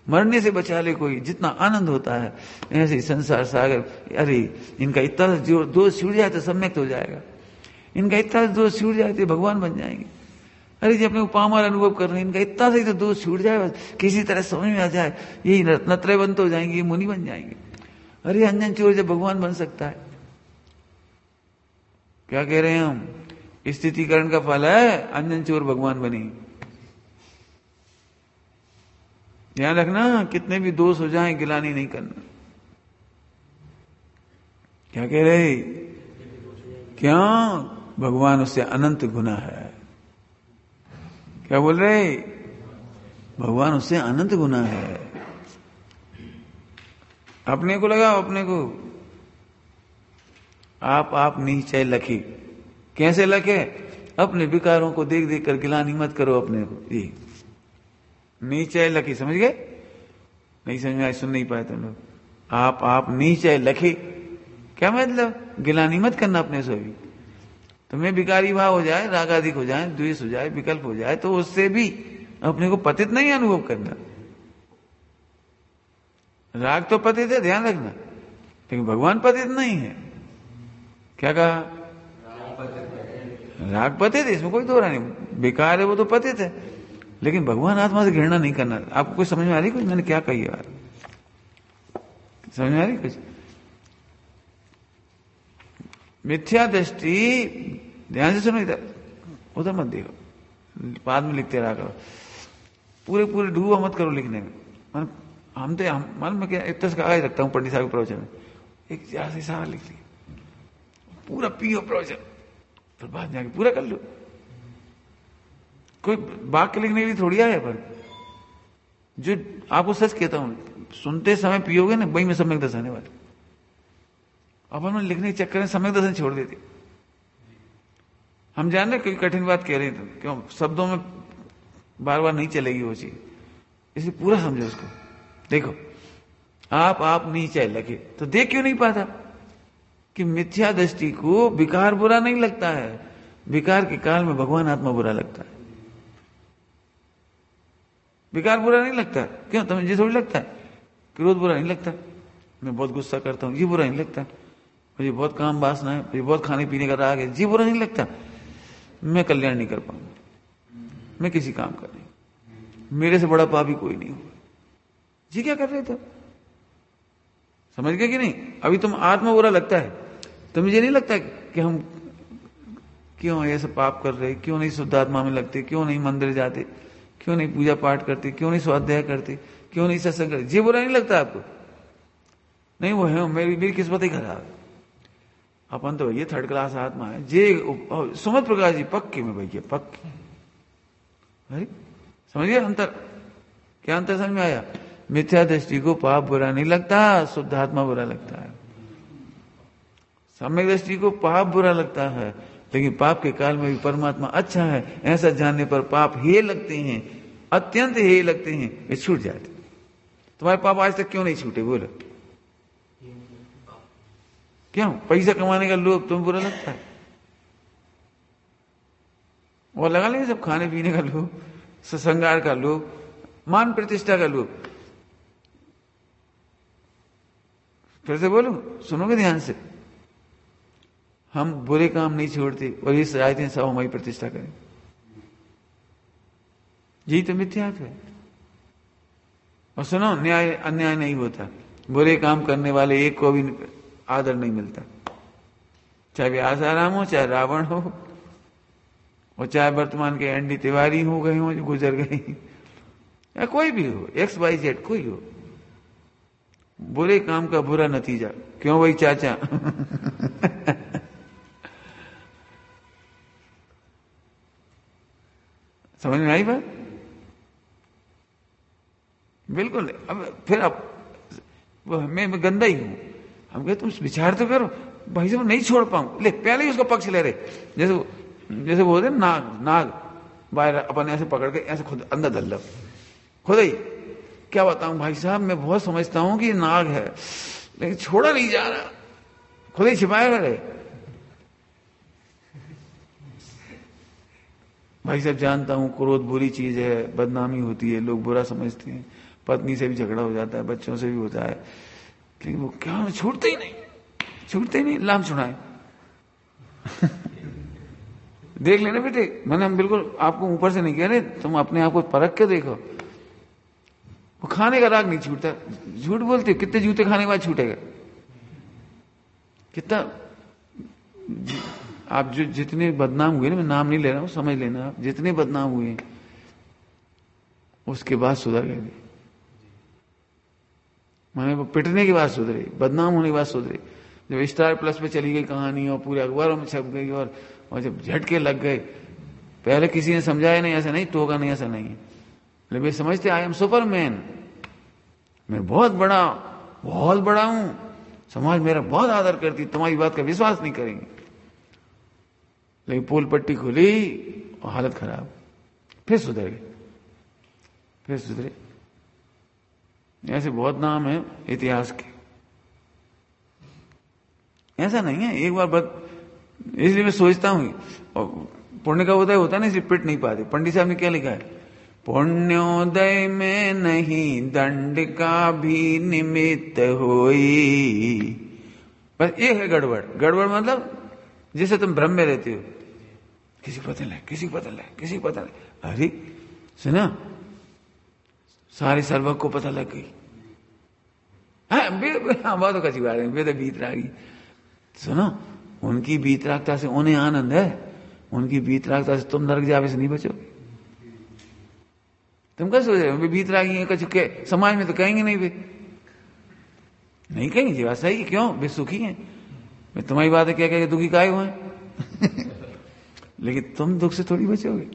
मरने से बचा ले कोई, जितना आनंद होता है, ऐसे ही संसार सागर। अरे इनका इतना जो दोष छूट जाए तो सम्यक हो जाएगा, इनका इतना दोष छूट जाए तो भगवान बन जाएंगे। अरे जी अपने को पामर अनुभव कर रहे हैं, इनका इतना से तो दोष छूट जाए, बस किसी तरह समझ में आ जाए, यही नत्रयवंत हो जाएंगे, ये मुनि बन जाएंगे। अरे अंजन चोर जब भगवान बन सकता है, क्या कह रहे हैं हम, स्थितिकरण का फल है अंजन चोर भगवान बने। ध्यान रखना, कितने भी दोष हो जाएं गिलानी नहीं करना। क्या कह रहे, क्यों, भगवान उससे अनंत गुना है। क्या बोल रहे, भगवान उससे अनंत गुना है। अपने को लगाओ, अपने को। आप नीचे लखे, कैसे लखे, अपने विकारों को देख देख कर गिलानी मत करो अपने को। ये नीचे लखे, समझ गए, नहीं समझ में आए, सुन नहीं पाए तुम लोग। आप नीचे लखे क्या मतलब, गिलानी मत करना अपने से भी। तुम्हें विकारी भाव हो जाए, रागाधिक हो जाए, द्वेष हो जाए, विकल्प हो जाए, तो उससे भी अपने को पतित नहीं अनुभव करना। राग तो पतित है, ध्यान रखना, लेकिन भगवान पतित नहीं है। क्या कहा, राग पतित है, इसमें कोई दो राय नहीं, विकार है वो तो पतित है, लेकिन भगवान आत्मा से घृणा नहीं करना। आपको कुछ समझ में आ रही कुछ मैंने क्या कही यार, समझ में आ रही कुछ। मिथ्या दृष्टि, ध्यान से सुनो, इधर उधर मत देखो, बाद में लिखते रहा करो, पूरे डूबा मत करो लिखने में। मन में क्या इतना से कागज रखता हूँ पंडित साहब के प्रवचन में, एक जैसे सारा लिख लिया, पूरा पियो प्रवचन, फिर बाद जाके पूरा कर लो। कोई वाक्य लिखने के लिए थोड़ी आया, पर जो आपको सच कहता हूं, सुनते समय पियोगे ना, वही में सम्यक दर्शन आने वाले। अपन में लिखने के चक्कर में सम्यक दर्शन छोड़ देते। हम जान रहे कोई कठिन बात कह रहे हैं, तो क्यों शब्दों में बार बार नहीं चलेगी वो चीज, इसलिए पूरा समझो उसको। देखो, आप नीचे लगे तो देख क्यों नहीं पाता कि मिथ्या दृष्टि को विकार बुरा नहीं लगता है, विकार के काल में भगवान आत्मा बुरा लगता है। विकार बुरा नहीं लगता, क्यों, तुम्हें ये थोड़ी लगता है, क्रोध बुरा नहीं लगता, मैं बहुत गुस्सा करता हूं, ये बुरा नहीं लगता, मुझे बहुत काम वासना है, मुझे बहुत खाने पीने का राग है, जी बुरा नहीं लगता, मैं कल्याण नहीं कर पाऊंगा, मैं किसी काम का नहीं, मेरे से बड़ा पापी कोई नहीं होगा। जी क्या कर रहे थे, समझ गए कि नहीं। अभी तुम आत्मा बुरा लगता है, तुम्हें ये नहीं लगता कि हम क्यों ऐसा पाप कर रहे, क्यों नहीं शुद्ध आत्मा में लगते, क्यों नहीं मंदिर जाते, क्यों नहीं पूजा पाठ करते, क्यों नहीं स्वाध्याय करते, क्यों नहीं सत्संग करते? ये बुरा नहीं लगता आपको? नहीं वो है, मेरी किस्मत ही खराब है, अपन तो भैया थर्ड क्लास आत्मा है। जे सुमत प्रकाश जी पक्के में भैया पक्के। अरे समझिए अंतर, क्या अंतर समझ में आया? मिथ्या दृष्टि को पाप बुरा नहीं लगता, शुद्ध आत्मा बुरा लगता है। सम्यक दृष्टि को पाप बुरा लगता है, लेकिन पाप के काल में भी परमात्मा अच्छा है, ऐसा जानने पर पाप हे लगते हैं, अत्यंत हे लगते हैं, वे छूट जाते। तुम्हारे पाप आज तक क्यों नहीं छूटे? बोलो क्यों? पैसा कमाने का लोभ तुम्हें बुरा लगता है, और लगा लेंगे सब खाने पीने का लोभ, श्रृंगार का लोभ, मान प्रतिष्ठा का लोभ। फिर से बोलूं, सुनोगे ध्यान से? हम बुरे काम नहीं छोड़ते और ये चाहते सब हमारी प्रतिष्ठा करें। यही तो मिथ्यात्व है। और सुनो, न्याय अन्याय नहीं होता, बुरे काम करने वाले एक को भी आदर नहीं मिलता, चाहे वे आसाराम हो, चाहे रावण हो, और चाहे वर्तमान के एनडी तिवारी हो गए हो जो गुजर गए, या कोई भी हो, XYZ कोई हो, बुरे काम का बुरा नतीजा। क्यों भाई चाचा? समझ में आई बात? बिल्कुल। अब फिर मैं गंदा ही हूं, हम कहते तुम विचार तो करो भाई साहब, नहीं छोड़ पाऊं, ले पहले ही उसका पक्ष ले रहे। जैसे वो होते नाग बाहर अपन ऐसे पकड़ के ऐसे खुद अंदर दल लो, खुद ही। क्या बताऊं भाई साहब, मैं बहुत समझता हूं कि नाग है, लेकिन छोड़ा नहीं जा रहा, खुद ही छिपाए रहे। भाई साहब जानता हूं क्रोध बुरी चीज है, बदनामी होती है, लोग बुरा समझते हैं, पत्नी से भी झगड़ा हो जाता है, बच्चों से भी होता है, लेकिन वो क्या छूटते ही नहीं, लाम छुड़ाए। देख लेना बेटे, मैंने हम बिल्कुल आपको ऊपर से नहीं कह रहे, तुम अपने आप को परख के देखो। वो खाने का राग नहीं छूटता। झूठ बोलते, कितने जूते खाने के बाद छूटेगा? कितना आप जो जितने बदनाम हुए ना, मैं नाम नहीं ले रहा हूं, समझ लेना आप, जितने बदनाम हुए उसके बाद सुधर गए। मैंने वो पिटने के बाद सुधरे, बदनाम होने के बाद सुधरे। जब स्टार प्लस पे चली गई कहानी और पूरे अखबारों में छप गई और जब झटके लग गए, पहले किसी ने समझाया नहीं, ऐसा नहीं तो होगा, नहीं ऐसा नहीं है, लेकिन वे समझते आई एम सुपरमैन, मैं बहुत बड़ा हूं, समाज मेरा बहुत आदर करती, तुम्हारी बात का विश्वास नहीं करेंगे। लेकिन पोल पट्टी खुली और हालत खराब, फिर सुधर गए, फिर सुधरे। ऐसे बहुत नाम है इतिहास के। ऐसा नहीं है एक बार इसलिए मैं सोचता हूं, और पुण्य का उदय होता है ना, इसलिए पिट नहीं पाते। पंडित साहब ने क्या लिखा है? पुण्योदय में नहीं दंड का भी निमित्त होई। बस ये है गड़बड़ मतलब जैसे तुम भ्रम में रहते हो, किसी पता नहीं। अरे सुना, सारे सर्वक को पता लग गई। हाँ बहुत कच्ची बात है, वे तो बीतरागी। सुनो, उनकी बीतरागता से उन्हें आनंद है, उनकी बीतरागता से तुम नरक जावे से नहीं बचोगे। तुम क्या सोच रहे हो? वे बीतरागी है कचुके, समाज में तो कहेंगे नहीं, वे नहीं कहेंगे। जी बात सही है, क्यों? वे सुखी हैं। मैं तुम्हारी बात है क्या कह दुखी काहे हुए लेकिन तुम दुख से थोड़ी बचोगे।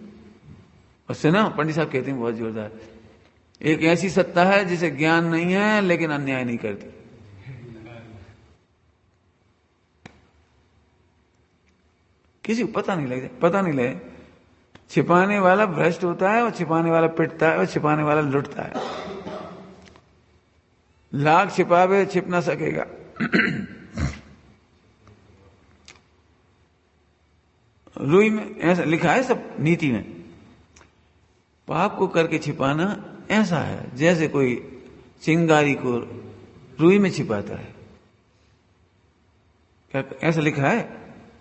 और सुना, पंडित साहब कहते हैं बहुत जोरदार, एक ऐसी सत्ता है जिसे ज्ञान नहीं है लेकिन अन्याय नहीं करती। किसी को पता नहीं लगे। छिपाने वाला भ्रष्ट होता है, और छिपाने वाला पिटता है, और छिपाने वाला लुटता है। लाख छिपावे छिप ना सकेगा। रुई में ऐसा लिखा है सब नीति में, पाप को करके छिपाना ऐसा है जैसे कोई चिंगारी को रुई में छिपाता है। क्या ऐसा लिखा है?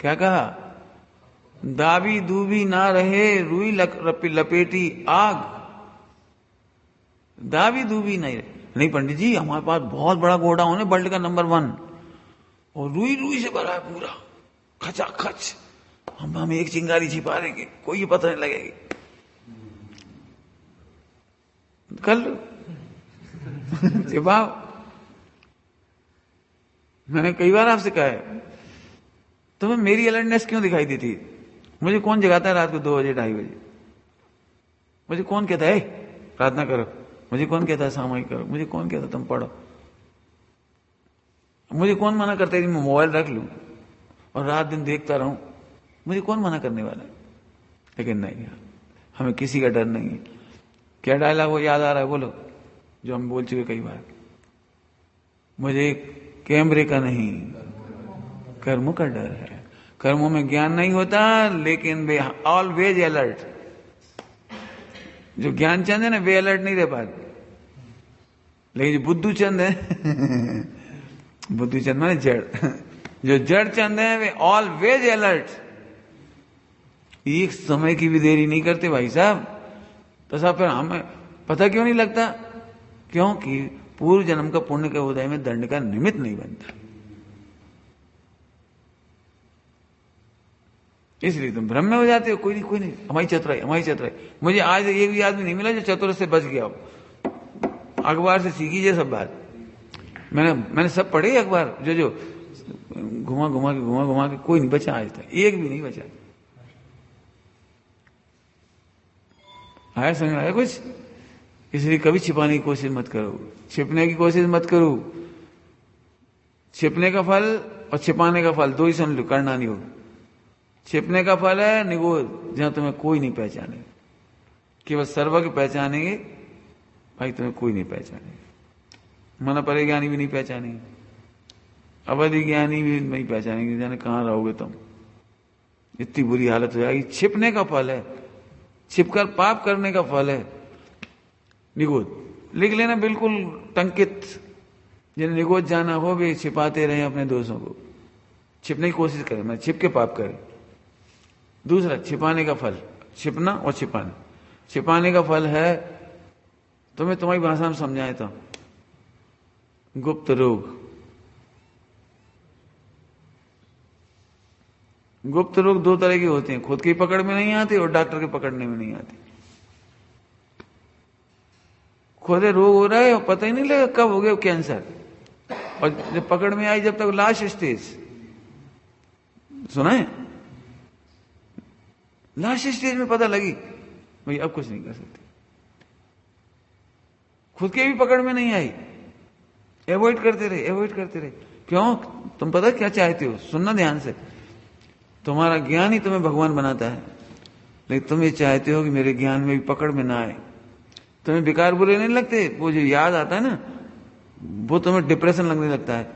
क्या कहा? दाबी दूबी ना रहे रुई लपेटी आग। दाबी दूबी नहीं पंडित जी, हमारे पास बहुत बड़ा गोडाउन है, वर्ल्ड का नंबर 1, और रुई से भरा है पूरा खचाखच। हम एक चिंगारी छिपा देंगे, कोई पता नहीं लगेगी। कर लो छिपाओ। मैंने कई बार आपसे कहा है, तुम्हें मेरी अलर्टनेस क्यों दिखाई देती? मुझे कौन जगाता है रात को 2 बजे 2:30 बजे? मुझे कौन कहता है प्रार्थना करो? मुझे कौन कहता है सामूहिक करो? मुझे कौन कहता है तुम पढ़ो? मुझे कौन मना करता है कि मैं मोबाइल रख लूं और रात दिन देखता रहूं? मुझे कौन मना करने वाला है? लेकिन नहीं, हमें किसी का डर नहीं है। क्या डायलॉग वो याद आ रहा है? बोलो, जो हम बोल चुके कई बार। मुझे कैमरे का नहीं, कर्मों का डर है। कर्मों में ज्ञान नहीं होता, लेकिन वे ऑलवेज अलर्ट। जो ज्ञान चंद है ना, वे अलर्ट नहीं रह पाते। लेकिन जो बुद्धू चंद है बुद्धू चंद माने जड़, जो जड़ चंद है वे ऑलवेज अलर्ट। एक समय की भी देरी नहीं करते भाई साहब। तो साहब फिर हमें पता क्यों नहीं लगता? क्योंकि पूर्व जन्म का पुण्य के उदय में दंड का निमित्त नहीं बनता। इसलिए तुम भ्रम में हो जाते हो। कोई नहीं हमारी चतुराई। मुझे आज एक भी आदमी नहीं मिला जो चतुर से बच गया हो। अखबार से सीखी ये सब बात। मैंने सब पढ़े अखबार, जो घुमा के कोई नहीं बचा आज तक, एक भी नहीं बचा। आया समझ आया कुछ? इसलिए कभी छिपाने की कोशिश मत करो, छिपने की कोशिश मत करो। छिपने का फल और छिपाने का फल 2 ही समझ लो, करना नहीं हो। छिपने का फल है निगोद, जहां तुम्हें कोई नहीं पहचाने। केवल सर्वज्ञ पहचानेंगे भाई, तुम्हें कोई नहीं पहचानेगा। मन परिज्ञानी भी नहीं पहचानेंगे, अवधि ज्ञानी भी नहीं पहचानेंगे। जाने कहां रहोगे तुम, इतनी बुरी हालत हो जाएगी। छिपने का फल है, छिपकर पाप करने का फल है निगोद। लिख लेना बिल्कुल टंकित। जिन्हें निगोद जाना हो वे छिपाते रहे अपने दोषों को, छिपने की कोशिश करें, मैं छिप के पाप करें। दूसरा छिपाने का फल, छिपना और छिपाना। छिपाने का फल है, तुम्हें तुम्हारी भाषा में समझाए तो, गुप्त रोग। गुप्त रोग 2 तरह के होते हैं, खुद की पकड़ में नहीं आते और डॉक्टर के पकड़ने में नहीं आते। खुद रोग हो रहा है और पता ही नहीं लगा कब हो गया कैंसर, और जब पकड़ में आई जब तक लास्ट स्टेज। सुना है? लास्ट स्टेज में पता लगी भाई अब कुछ नहीं कर सकते। खुद के भी पकड़ में नहीं आई, एवॉइड करते रहे। क्यों? तुम पता क्या चाहते हो? सुनना ध्यान से। तुम्हारा ज्ञान ही तुम्हें भगवान बनाता है, लेकिन तुम ये चाहते हो कि मेरे ज्ञान में भी पकड़ में ना आए। तुम्हें बेकार बुरे नहीं लगते? वो जो याद आता है ना, वो तुम्हें डिप्रेशन लगने लगता है।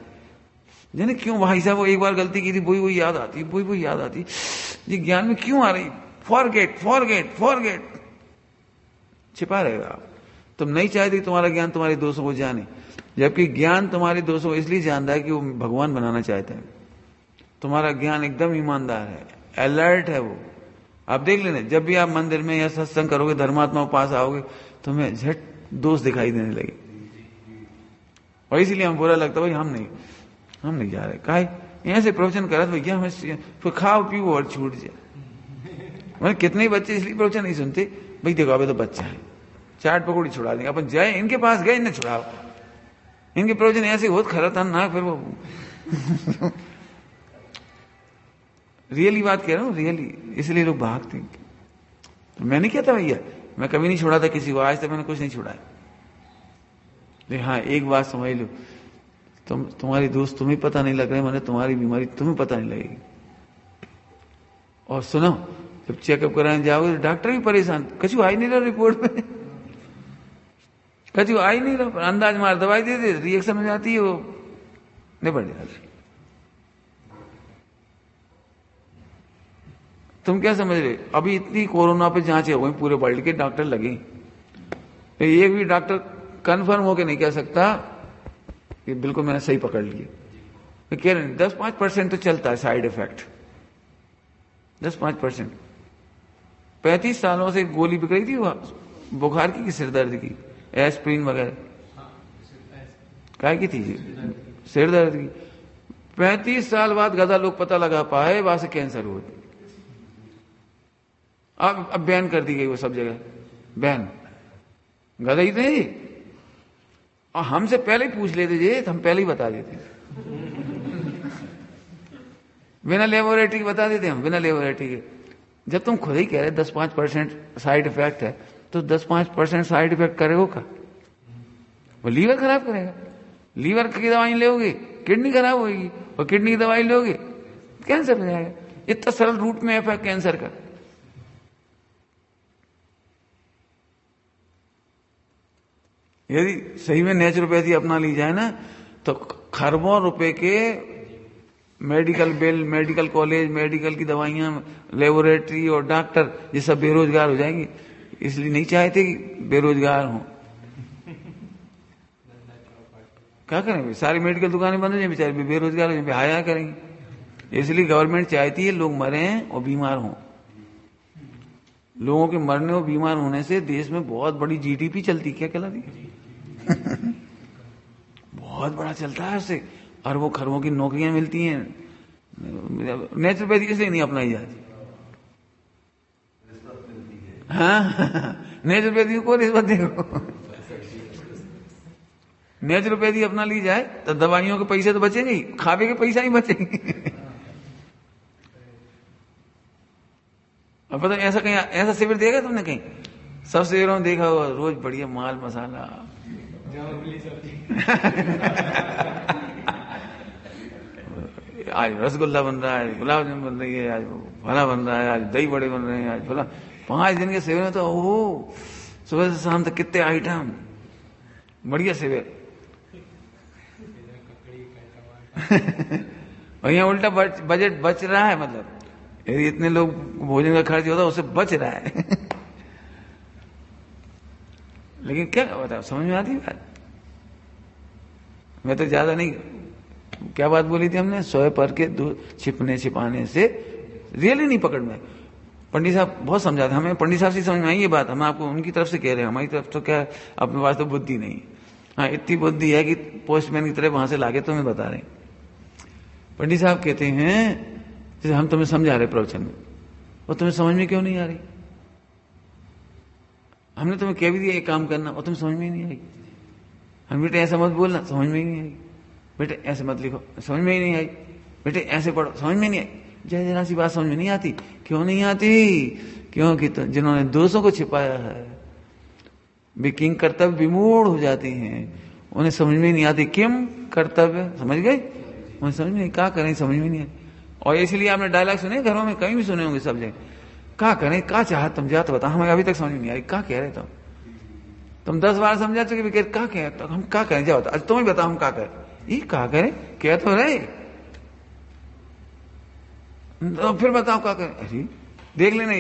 जाने क्यों भाई साहब? वो एक बार गलती की थी, वही याद आती, वही याद आती। ये ज्ञान में क्यों आ रही? फॉरगेट छिपा रहेगा आप। तुम नहीं चाहते तुम्हारा ज्ञान तुम्हारे दोषों को जाने, जबकि ज्ञान तुम्हारे दोषों को इसलिए जान रहा है कि वो भगवान बनाना चाहता है। तुम्हारा ज्ञान एकदम ईमानदार है, अलर्ट है वो। आप देख लेना, जब भी आप मंदिर में या सत्संग करोगे, धर्मात्मा के पास आओगे, तुम्हें झट दोष दिखाई देने लगे। और इसीलिए हम बुरा लगता है, भाई हम नहीं जा रहे। काहे? यहाँ से प्रवचन करा तो भैया हमें फिर खाओ पियो और छूट जाए। मैंने कितने बच्चे इसलिए प्रवचन नहीं सुनते, भाई देखो अबे तो बच्चा है, चाट पकौड़ी छुड़ा देंगे। अपन जाए इनके पास, गए इन्हें छुड़ाओ। इनके प्रवचन ऐसे बहुत खतरनाक, फिर वो रियली बात कह रहा हूँ, रियली। इसलिए लोग भागते हैं। तो मैं नहीं कहता भैया, मैं कभी नहीं छुड़ाता किसी को, आज तक मैंने कुछ नहीं छुड़ाया। लेकिन हाँ एक बात समझ लो, तुम्हारी दोस्त तुम्हें पता नहीं लग रहे, मैंने तुम्हारी बीमारी तुम्हें पता नहीं लगेगी। और सुनो, जब चेकअप कराने जाओगे तो डॉक्टर भी परेशान, कछु आ ही नहीं रहा रिपोर्ट में, कछु आ ही नहीं रहा। अंदाज मार दवाई दे दे, रिएक्शन हो जाती है, वो निपट जाता है। तुम क्या समझ रहे? अभी इतनी कोरोना पे जांचें हो गई, पूरे वर्ल्ड के डॉक्टर लगे, एक भी डॉक्टर कंफर्म होके नहीं कह सकता कि बिल्कुल मैंने सही पकड़ लिया। तो कह रहे 10-5% तो चलता है साइड इफेक्ट, 10-5%। 35 सालों से गोली बिक रही थी बुखार की सिरदर्द की, एस्प्रिन वगैरह, काय की थी सिरदर्द की। 35 साल बाद गधा लोग पता लगा पाए वहां से कैंसर हुआ। अब बैन कर दी गई वो सब जगह, बैन। गधे थे और हमसे पहले ही पूछ लेते जी, तो हम पहले ही बता देते। बिना लेबोरेटरी के बता देते हम, बिना लेबोरेटरी के। जब तुम खुद ही कह रहे 10-5% साइड इफेक्ट है, तो 10-5% साइड इफेक्ट करेगा का? वो लीवर खराब करेगा। लीवर की दवाई लोगे किडनी खराब होगी, और किडनी की दवाई लोगे कैंसर हो जाएगा। इतना सरल रूट में है कैंसर का। यदि सही में नेचुरोपैथी अपना ली जाए ना, तो खरबों रुपए के medical bill, medical college, medical की दवाइयां, लेबोरेटरी और डॉक्टर, ये सब बेरोजगार हो जाएंगे। इसलिए नहीं चाहते कि बेरोजगार हों। क्या करें, सारी मेडिकल दुकानें बंद हो जाए, बेचारे बेरोजगार हो जाए, हाया करेंगे। इसलिए गवर्नमेंट चाहती है लोग मरे और बीमार हों। लोगों के मरने और बीमार होने से देश में बहुत बड़ी जीडीपी चलती, क्या कहलाती बहुत बड़ा चलता है, उससे अरबों खरबों की नौकरियां मिलती हैं। नेचुरोपैथी इसलिए नहीं अपनाई जाती। हाँ, नेचुरोपैथी को रिश्वत देखो। नेचुरोपैथी अपना ली जाए तो दवाइयों के पैसे तो बचेंगे ही, खावे के पैसा ही बचेंगे। अब पता ऐसा कहीं ऐसा शिविर देखा तुमने कहीं? सब शिविरों में देखा होगा, रोज बढ़िया माल मसाला। आज रसगुल्ला बन रहा है, गुलाब जामुन बन रही है, आज फला बन रहा है, आज दही बड़े बन रहे हैं, आज फला। 5 दिन के शिविर में तो ओहो, सुबह से शाम तक कितने आइटम, बढ़िया शिविर। और यहाँ उल्टा बजट बच रहा है, मतलब यदि इतने लोग भोजन का खर्च होता है उससे बच रहा है। लेकिन क्या बताओ, समझ में आती बात? मैं तो ज्यादा नहीं, क्या बात बोली थी हमने? सोए पर के छिपने छिपाने से रियली नहीं पकड़ में। पंडित साहब बहुत समझाते हमें, पंडित साहब से समझ में आई ये बात। हम आपको उनकी तरफ से कह रहे हैं, हमारी तरफ तो क्या, अपने पास तो बुद्धि नहीं। हाँ, इतनी बुद्धि है कि पोस्टमैन की तरह वहां से लाके तुम्हें बता रहे हैं। पंडित साहब कहते हैं जैसे हम तुम्हें समझा रहे प्रवचन में, और तुम्हें समझ में क्यों नहीं आ रही? हमने तुम्हें कह भी दिया ये काम करना, और तुम्हें समझ में ही नहीं आई। हम बेटे ऐसा मत बोलना, समझ में ही नहीं आई। बेटे ऐसे मत लिखो, समझ में ही नहीं आई। बेटे ऐसे पढ़ो, समझ में नहीं आई। जरा सी बात समझ में नहीं आती। क्यों नहीं आती? क्योंकि तो जिन्होंने दोषों को छिपाया है वे किंग कर्तव्य विमूढ़ हो जाते हैं, उन्हें समझ में नहीं आती। किम कर्तव्य, समझ गए? उन्हें समझ में नहीं, क्या करें, समझ में नहीं आती। और इसलिए आपने डायलॉग सुने घरों में, कहीं भी सुने होंगे सब जगह, क्या करें, क्या चाहत तुम, जा तो बता, हमें अभी तक समझ में नहीं आई, क्या कह रहे तुम 10 बार समझा चुके, क्या कह, तो हम क्या करें, जाओ आज तुम्हें बताओ हम क्या करें। ये क्या करें, कह तो रहे, तो फिर बताओ क्या करें। अरे देख लेना,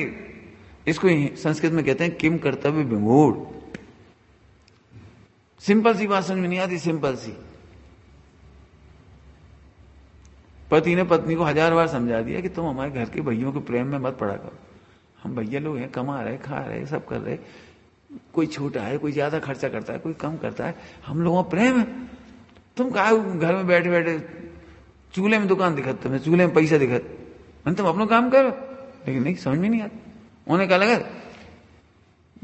इसको संस्कृत में कहते हैं किम कर्तव्य विमूढ़। सिंपल सी बात समझ में नहीं आती, सिंपल सी। पति ने पत्नी को 1000 बार समझा दिया कि तुम हमारे घर के भैयों के प्रेम में मत पड़ा करो। हम भैया लोग हैं, कमा रहे, खा रहे, सब कर रहे, कोई छोटा है, कोई ज्यादा खर्चा करता है, कोई कम करता है, हम लोगों का प्रेम है। तुम कहा घर में बैठे बैठे चूल्हे में दुकान दिखत, तुम्हें चूल्हे में पैसा दिखत, तुम अपना काम करो। लेकिन नहीं, समझ में नहीं आता। उन्हें कहा लगा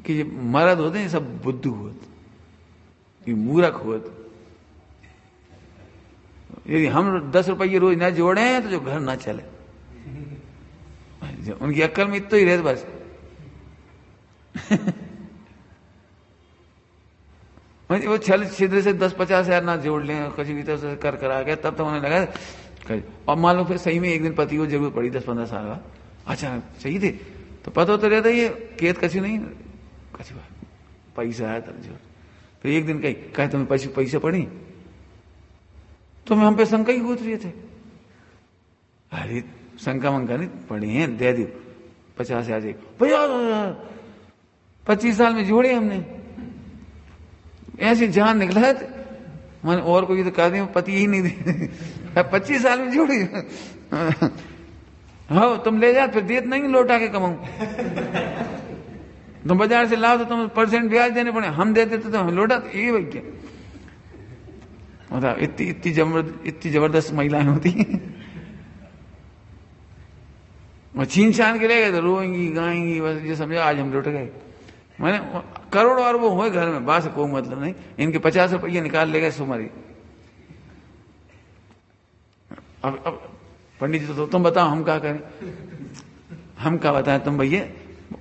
कि ये मर्द होते हैं सब बुद्धू होते, ये मूर्ख होते। यदि हम 10 रुपये रोज ना जोड़े हैं तो जो घर ना चले, उनकी अक्ल में इतना ही रहता बस। वो छल छिद्र से 10-50 हजार ना जोड़ लें, कुछ भी तरह से कर करा गया, तब तो उन्हें लगा। और मान लो फिर सही में एक दिन पति को जरूरत पड़ी 10-15 साल बाद, अच्छा सही थे, तो पता तो रहता ये केत कछु नहीं, कछु पैसा है तब जो। फिर एक दिन कही तुम्हें पैसे पड़ी, तो हम पे शंका ही कूद रहे थे। अरे शंका मंका नहीं पड़ी हैं, दे दो 50 हजार, 25 साल में जोड़े हमने, ऐसी जान निकला है। मैंने और कोई तो कह दिया पति ही नहीं दे, 25 साल में जोड़ी। हाँ तुम ले जा, फिर देत नहीं लौटा के कमाऊं। तुम बाजार से लाओ तो तुम % ब्याज देने पड़े, हम देते तो हम लौटा, ये भाई क्या मतलब। इतनी जबरदस्त महिलाएं होती हैं। और छीन छान के ले गए तो रोएंगी गाएंगी, बस ये समझो आज हम लुट गए। मैंने करोड़ और वो हुए घर में, बात से कोई मतलब नहीं, इनके 50 रुपये निकाल ले गए सुमारी। अब पंडित जी तो तुम बताओ हम क्या करें, हम क्या बताएं, तुम भैया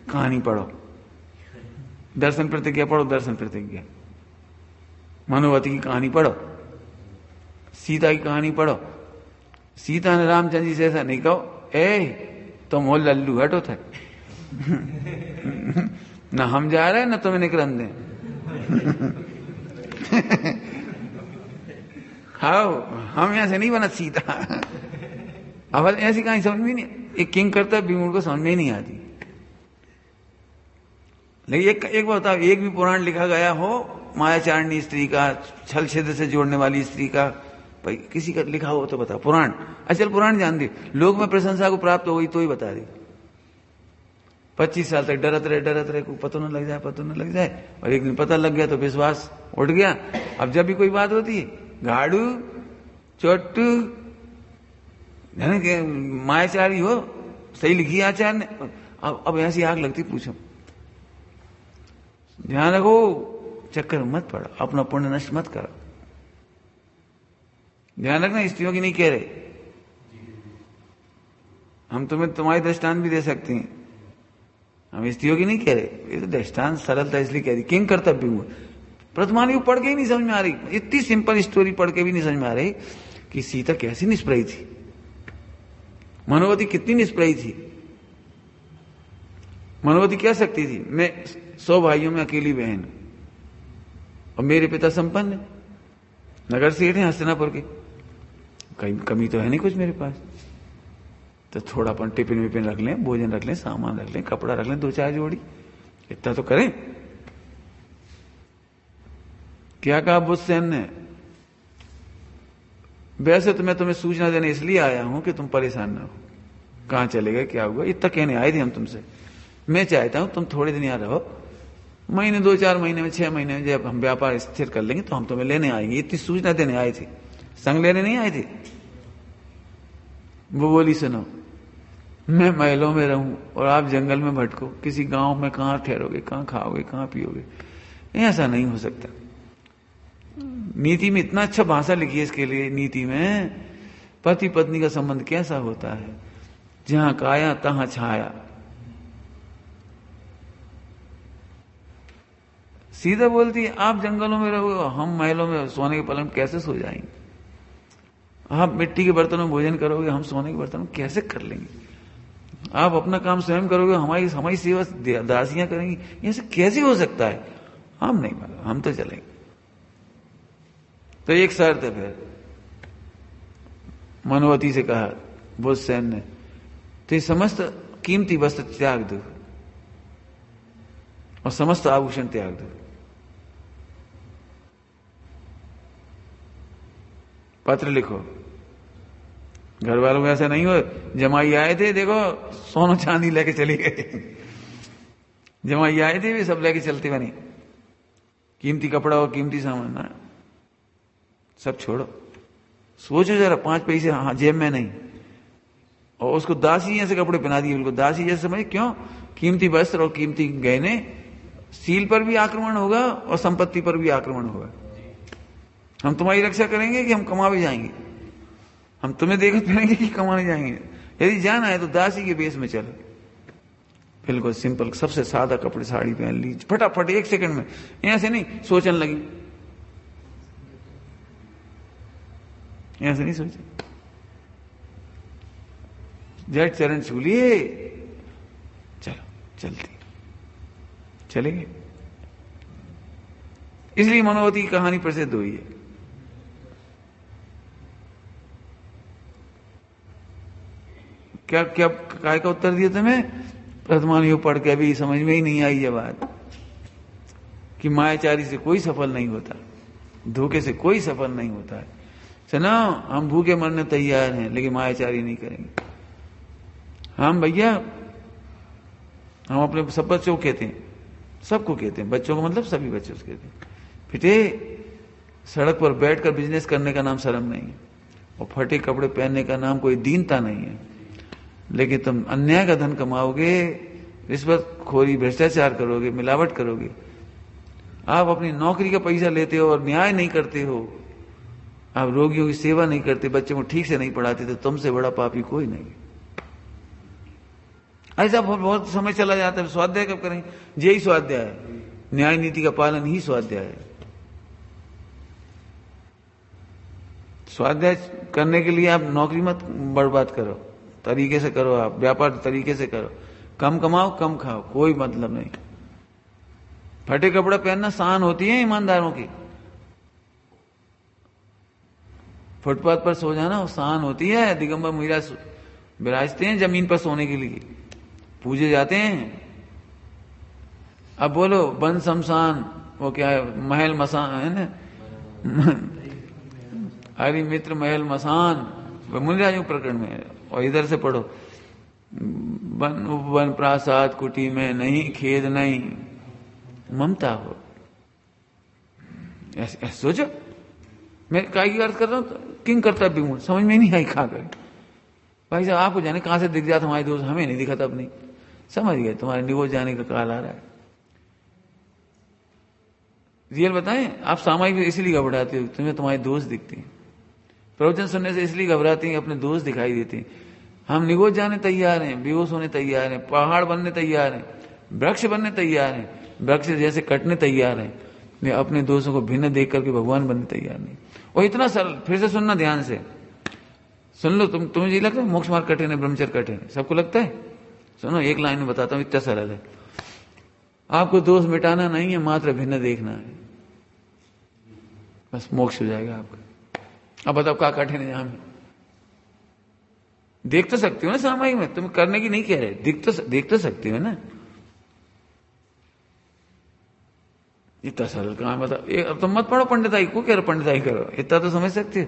कहानी पढ़ो, दर्शन प्रतिज्ञा पढ़ो, दर्शन प्रतिज्ञा, मनोवती की कहानी पढ़ो, सीता की कहानी पढ़ो। सीता ने रामचंद्र जी से ऐसा नहीं कहो, ए तुम हो लल्लू हटो थे ना हम जा रहे हैं ना तुम्हें निकलन दें हाँ हम यहां से नहीं बना सीता। अब ऐसी कहानी समझ में नहीं, एक किंग करता है भीमुड़ को समझ में ही नहीं आती। लेकिन एक बात बताओ, एक भी पुराण लिखा गया हो मायाचारणी स्त्री का, छल छिद्र से जोड़ने वाली स्त्री का, भाई किसी का लिखा हो तो बता। पुराण, अचल पुराण जान दी, लोग में प्रशंसा को प्राप्त हो गई तो ही बता दी। 25 साल तक डरत रहे को पता न लग जाए, और एक दिन पता लग गया तो विश्वास उठ गया। अब जब भी कोई बात होती है, गाड़ू चोटू यानी मायाचारी हो, सही लिखी आचार्य ने, अब ऐसी आग लगती, पूछो। ध्यान रखो, चक्कर मत पड़ो, अपना पुण्य नष्ट मत करो। ध्यान रखना, स्त्रियों की नहीं कह रहे, हम तुम्हें तुम्हारी दृष्टांत भी दे सकते हैं, हम स्त्रियों की नहीं कह रहे। ये तो दृष्टांत सरलता इसलिए कह रही, किंग कर्तव्य हुआ। प्रथमानी को पढ़ के ही नहीं समझ में आ रही, इतनी सिंपल स्टोरी पढ़ के भी नहीं समझ में आ रही कि सीता कैसी निष्प्रही थी, मनोवती कितनी निष्प्रही थी। मनोवती कह सकती थी मैं 100 भाइयों में अकेली बहन, और मेरे पिता संपन्न है, नगर सेठ हैं हस्तिनापुर के, कमी तो है नहीं कुछ मेरे पास, तो थोड़ा अपन टिफिन विपिन रख लें, भोजन रख लें, सामान रख लें, कपड़ा रख लें, 2-4 जोड़ी, इतना तो करें। क्या कहा बुद्धसेन ने, वैसे तो मैं तुम्हें सूचना देने इसलिए आया हूं कि तुम परेशान ना हो, कहां चले गए क्या हुआ, इतना कहने आए थे हम तुमसे। मैं चाहता हूं तुम थोड़े दिन यहाँ रहो, महीने 2-4 महीने में 6 महीने में जब हम व्यापार स्थिर कर लेंगे तो हम तुम्हें लेने आएंगे, इतनी सूचना देने आए थे, संग लेने नहीं आए थे। वो बोली सुनो, मैं महलों में रहूं और आप जंगल में भटको, किसी गांव में कहां ठहरोगे, कहां खाओगे, कहां पियोगे, ऐसा नहीं हो सकता। नीति में इतना अच्छा भाषा लिखी है इसके लिए, नीति में पति पत्नी का संबंध कैसा होता है, जहां काया तहां छाया। सीधा बोलती है आप जंगलों में रहोगे, हम महलों में सोने के पलंग कैसे सो जाएंगे, आप मिट्टी के बर्तनों में भोजन करोगे, हम सोने के बर्तन में कैसे कर लेंगे, आप अपना काम स्वयं करोगे, हमारी सेवा दासियां करेंगी, ऐसे कैसे हो सकता है, हम नहीं मानो, हम तो चलेंगे। तो एक शर्त है, फिर मनोवती से कहा बुद्धसेन ने, तो ये समस्त कीमती वस्त्र त्याग दो और समस्त आभूषण त्याग दो, पत्र लिखो। घर वालों को ऐसा नहीं हो, जमाई आए थे देखो सोना चांदी लेके चली गए, जमाई आए थे वे सब लेके चलते बने, कीमती कपड़ा और कीमती सामान ना, सब छोड़ो। सोचो जरा, 5 पैसे हाँ जेब में नहीं, और उसको दासी जैसे कपड़े पहना दिए, बिल्कुल दासी जैसे समझ, क्यों, कीमती वस्त्र और कीमती गहने, सील पर भी आक्रमण होगा और संपत्ति पर भी आक्रमण होगा। हम तुम्हारी रक्षा करेंगे कि हम कमा भी जाएंगे, हम तुम्हें देखते रहेंगे कि कमाने जाएंगे। यदि जाना है तो दासी के बेस में चलो, बिल्कुल सिंपल, सबसे सादा कपड़े, साड़ी पहन ली फटाफट 1 सेकंड में, ऐसे नहीं सोचने लगी, ऐसे नहीं सोचे, जट चरण छू लिए, चलो चलती चलेंगे। इसलिए मनोवती की कहानी प्रसिद्ध हुई है। क्या क्या काय का उत्तर दिया तुम्हें, प्रथमानियों पढ़ के अभी समझ में ही नहीं आई ये बात कि मायाचारी से कोई सफल नहीं होता, धोखे से कोई सफल नहीं होता है। सुनो, हम भूखे मरने तैयार हैं लेकिन मायाचारी नहीं करेंगे। हम भैया, हम अपने सब बच्चों को कहते हैं, सबको कहते हैं, बच्चों को मतलब सभी बच्चों को कहते हैं, फिटे सड़क पर बैठकर बिजनेस करने का नाम शर्म नहीं है, और फटे कपड़े पहनने का नाम कोई दीनता नहीं है। लेकिन तुम अन्याय का धन कमाओगे, रिश्वत खोरी, भ्रष्टाचार करोगे, मिलावट करोगे। आप अपनी नौकरी का पैसा लेते हो और न्याय नहीं करते हो, आप रोगियों की सेवा नहीं करते, बच्चों को ठीक से नहीं पढ़ाते, तो तुमसे बड़ा पापी कोई नहीं। ऐसा बहुत समय चला जाता है। स्वाध्याय कब करें? यही स्वाध्याय है, न्याय नीति का पालन ही स्वाध्याय है। स्वाध्याय करने के लिए आप नौकरी मत बर्बाद करो, तरीके से करो, आप व्यापार तरीके से करो, कम कमाओ कम खाओ, कोई मतलब नहीं। फटे कपड़े पहनना शान होती है ईमानदारों की, फुटपाथ पर सो जाना वो शान होती है। दिगंबर मीरा विराजते हैं जमीन पर सोने के लिए, पूजे जाते हैं। अब बोलो वन शमशान, वो क्या है, महल मसान है ना, हरि मित्र महल मसान, मुनिराजों प्रकरण में है। और इधर से पढ़ो, वन प्रासाद कुटी में नहीं खेद नहीं, ममता हो। ऐसे सोचो, मैं काय की अर्थ कर रहा हूं, किंग कर्तव्य हूं, समझ में नहीं आई खा कर। भाई साहब आपको जाने कहां से दिख जाता हमारे दोस्त, हमें नहीं दिखा था अपनी, समझ गए तुम्हारे निगोज जाने का काल आ रहा है। रियल बताएं, आप सामायिक इसलिए घबराते हो, तुम्हें तुम्हारे दोस्त दिखते हैं। प्रवचन सुनने से इसलिए घबराते हैं, अपने दोस्त दिखाई देते हैं। हम निगोज जाने तैयार हैं, बेहोश होने तैयार हैं, पहाड़ बनने तैयार हैं, वृक्ष बनने तैयार हैं, वृक्ष जैसे कटने तैयार हैं। मैं अपने दोस्तों को भिन्न देख करके भगवान बनने तैयार नहीं। और इतना सरल, फिर से सुनना ध्यान से सुन लो। तुम्हें ये लगता है मोक्ष मार्ग कठिन है, ब्रह्मचर्य कठिन है, सबको लगता है? सुनो एक लाइन में बताता हूं, इतना सरल है। आपको दोष मिटाना नहीं है, मात्र भिन्न देखना है, बस मोक्ष हो जाएगा आपका। अब बताओ क्या कठिन है यहां में? देख तो सकते हो ना सामायिक में, तुम करने की नहीं कह रहे, देख तो सकते हो ना। इतना सरल कहां है बताओ? अब तुम मत पढ़ो पंडिताई को, कह रहे पंडिताई करो, इतना तो समझ सकते हो।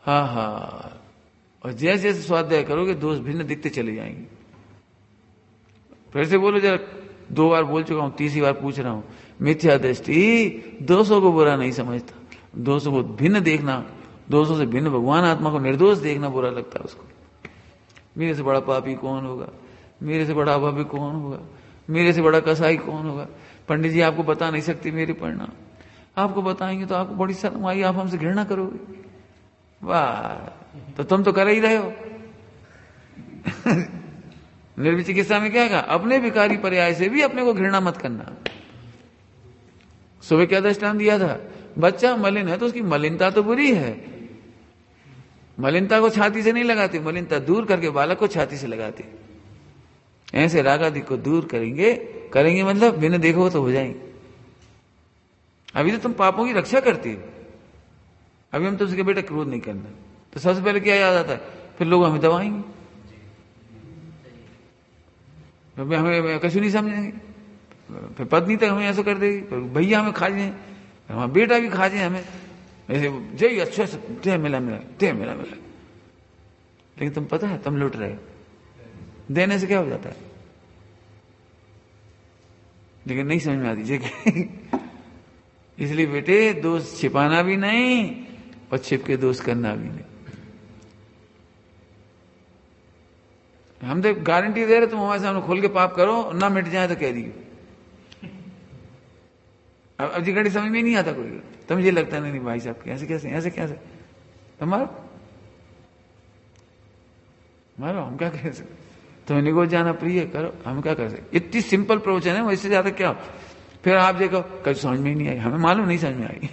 हाँ, और जैसे जैसे स्वाध्याय करोगे दोष भिन्न दिखते चले जाएंगे। फिर से बोलो जरा, 2 बार बोल चुका हूं, तीसरी बार पूछ रहा हूं। मिथ्या दृष्टि दोषों को बुरा नहीं समझता, दोषों को भिन्न देखना, दोषों से भिन्न भगवान आत्मा को निर्दोष देखना बुरा लगता है उसको। मेरे से बड़ा पापी कौन होगा, मेरे से बड़ा अभावी कौन होगा, मेरे से बड़ा कसाई कौन होगा। पंडित जी आपको बता नहीं सकते मेरे परिणाम, आपको बताएंगे तो आपको बड़ी शर्म आई, आप हमसे घृणा करोगे। वाह, तो तुम तो कर ही रहे हो। निर्विचिकित्सा में क्या कहा? अपने विकारी पर्याय से भी अपने को घृणा मत करना। सुबह क्या दृष्टांत दिया था? बच्चा मलिन है तो उसकी मलिनता तो बुरी है, मलिनता को छाती से नहीं लगाते, मलिनता दूर करके बालक को छाती से लगाते। ऐसे रागादि को दूर करेंगे मतलब बिना देखो तो हो जाएंगे। अभी तो तुम पापों की रक्षा करती हो, अभी हम तुमसे बेटा क्रोध नहीं करना, तो सबसे पहले क्या याद आता है? फिर लोग हमें दबाएंगे, हमें कछु नहीं समझेंगे, फिर पत्नी तक हमें ऐसा कर देगी, फिर भैया हमें खा जाए, हमारा बेटा भी खा जाए हमें, ऐसे जय अच्छे से दे मिला, लेकिन तुम पता है तुम लुट रहे हो, देने से क्या हो जाता है? लेकिन नहीं समझ में आती जगह। इसलिए बेटे दोष छिपाना भी नहीं और छिप के दोष करना भी नहीं। हम तो गारंटी दे रहे, तुम हमारे सामने खोल के पाप करो, ना मिट जाए तो कह दियो। अब जी घड़ी समझ में नहीं आता कोई, तो मुझे लगता नहीं भाई साहब ऐसे कैसे तुम मारो, हम क्या कह सकते? तुम्हें निगोज जाना प्रिय करो, हम क्या कर सकते? इतनी सिंपल प्रवचन है, इससे ज्यादा क्या? फिर आप देखो कल समझ में ही नहीं आई, हमें मालूम नहीं समझ में आई।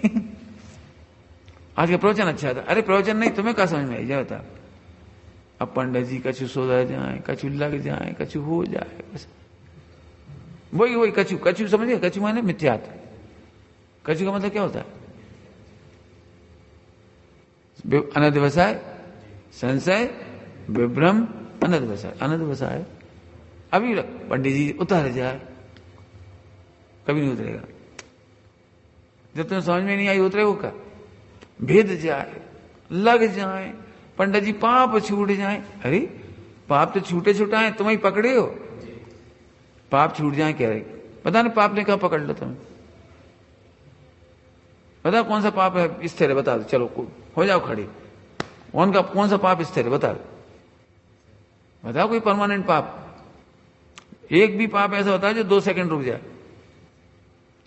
आज का प्रवचन अच्छा था, अरे प्रवचन नहीं, तुम्हें क्या समझ में आई? बता। अब पंडित जी कछु सोधा जाए, कछु लग जाए, कछु हो जाए, बस वही कछु समझिए। कछु माने मिथ्यात्व। कछु का मतलब क्या होता है? अनधिवसाय, संशय, विभ्रम, अनधिवसाय। अभी पंडित जी उतार जाए, कभी नहीं उतरेगा। जब तुम्हें समझ में नहीं आई उतरेगा क्या? भेद जाए, लग जाए, पंडित जी पाप छूट जाए। अरे पाप तो छूटे छुटाए, तुम ही पकड़े हो। पाप छूट जाए कह रहे, पता नहीं पाप ने कहा पकड़ लो तुम्हें। बता कौन सा पाप है स्थिर है, बता दो, चलो हो जाओ खड़े। कौन सा पाप स्थिर है बता दो। बताओ कोई परमानेंट पाप? एक भी पाप ऐसा होता है जो 2 सेकंड रुक जाए?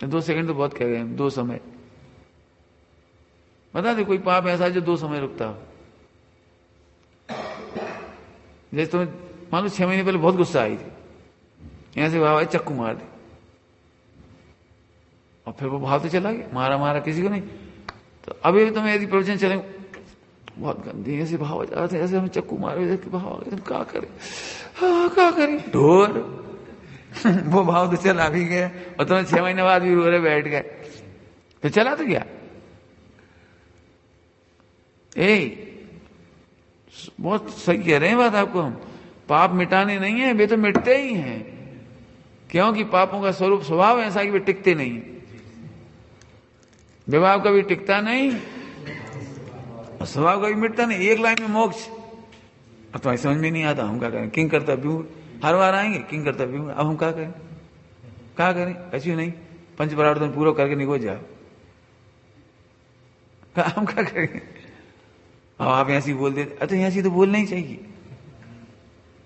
2 सेकंड तो बहुत कह गए, 2 समय। बता दे कोई पाप ऐसा है जो 2 समय रुकता हो? जैसे तुम्हें मान लो 6 महीने पहले बहुत गुस्सा आई थी, यहां से भाव चक्कू मार दी, और फिर वो भाव तो चला गया, मारा मारा किसी को नहीं। तो अभी भी तुम्हें यदि प्रवचन चले बहुत गंदी ऐसे भाव जाते, ऐसे हमें चक्कू मारे भाव, क्या करे, क्या करे ढोर वो भाव तो चला भी गया, और तुम्हें 6 महीने बाद भी रो रहे बैठ गए, तो चला तो गया। बहुत सही कह रहे हैं बात आपको हम। पाप मिटाने नहीं है, वे तो मिटते ही हैं, क्योंकि पापों का स्वरूप स्वभाव ऐसा कि वे टिकते नहीं। विवाह कभी टिकता नहीं, स्वभाव कभी मिटता नहीं। एक लाइन में मोक्ष, अब तो समझ में नहीं आता, हम क्या करें? किंग कर्तव्य, हर बार आएंगे किंग कर्तव्य, अब हम क्या करें? क्या करें? ऐसी नहीं, पंच परावर्तन पूरा करके निकल जाओ, हम क्या करेंगे? अब आप ऐसी बोल देते, अच्छा ऐसी तो बोलना ही चाहिए।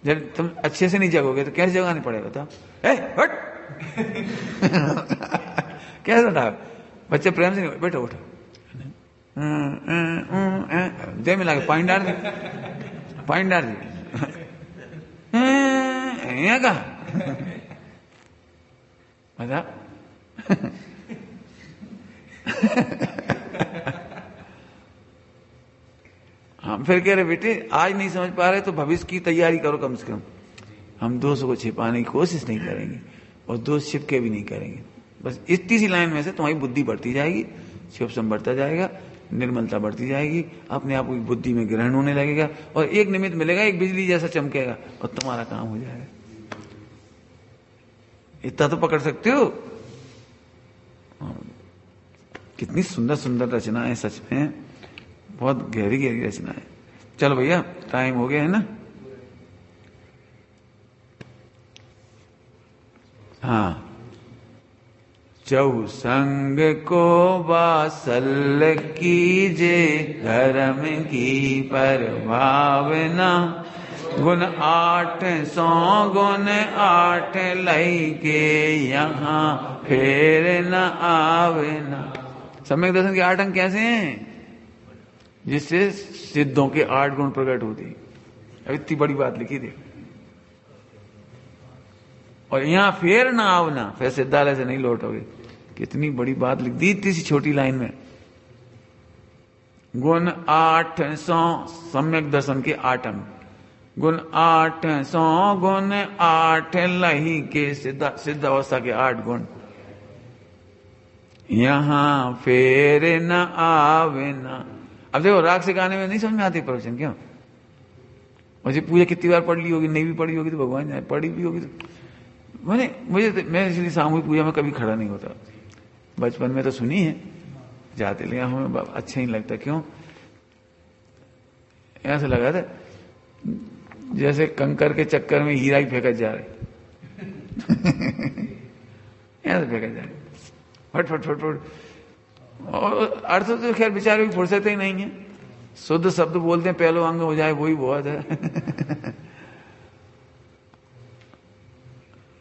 जब तुम अच्छे से नहीं जगोगे तो कैसे जगाने पड़ेगा? बताओ, हट कैसे उठा? बच्चे प्रेम से नहीं, बैठो उठो, जय मिला के पॉइंट डाल दी, पॉइंट डाल दी, यहाँ कहा बता हम फिर कह रहे बेटे आज नहीं समझ पा रहे तो भविष्य की तैयारी करो कम से कम। हम दोषों को छिपाने की कोशिश नहीं करेंगे और दोष छिपके भी नहीं करेंगे। बस इतनी सी लाइन में से तुम्हारी बुद्धि बढ़ती जाएगी, शुभसम बढ़ता जाएगा, निर्मलता बढ़ती जाएगी, अपने आप को बुद्धि में ग्रहण होने लगेगा, और एक निमित्त मिलेगा, एक बिजली जैसा चमकेगा और तुम्हारा काम हो जाएगा। इतना तो पकड़ सकते हो। कितनी सुंदर सुंदर रचना है, सच में बहुत गहरी गहरी रचना है। चलो भैया टाइम हो गया है ना? हाँ, चौ संग को वासल कीजे, धर्म की परभावना, गुण 800 गुण 8 लई के, यहाँ फेर न आवना। सम्यक दर्शन के 8 अंग कैसे हैं? जिससे सिद्धों के 8 गुण प्रकट होते। अब इतनी बड़ी बात लिखी थी, और यहां फेर ना आवना, फिर सिद्धालय से नहीं लौटोगे। कितनी बड़ी बात लिख दी इतनी सी छोटी लाइन में। गुण 800 सम्यक दर्शन के 8 अंग, गुण 800 गुण 8 लही के, सिद्ध अवस्था के 8 गुण, यहां फेर न आवे ना। अब देखो राग से गाने में नहीं समझ में आती प्रवचन, क्यों? मुझे पूजा कितनी बार पढ़ ली होगी, नहीं भी पढ़ी होगी तो भगवान जाने, पढ़ी भी होगी तो मैं इसलिए सामूहिक पूजा में कभी खड़ा नहीं होता। बचपन में तो सुनी है, जाते लिए हमें अच्छा ही लगता। क्यों? ऐसा लगा था जैसे कंकर के चक्कर में हीरा ही फेंका जा रहे ऐसे फेंका जा रहे, फट फट फट फट। और अर्थ तो खैर बेचारे की फुर्सत ही नहीं है, शुद्ध शब्द बोलते हैं, पहलो अंग हो जाए वही बहुत है।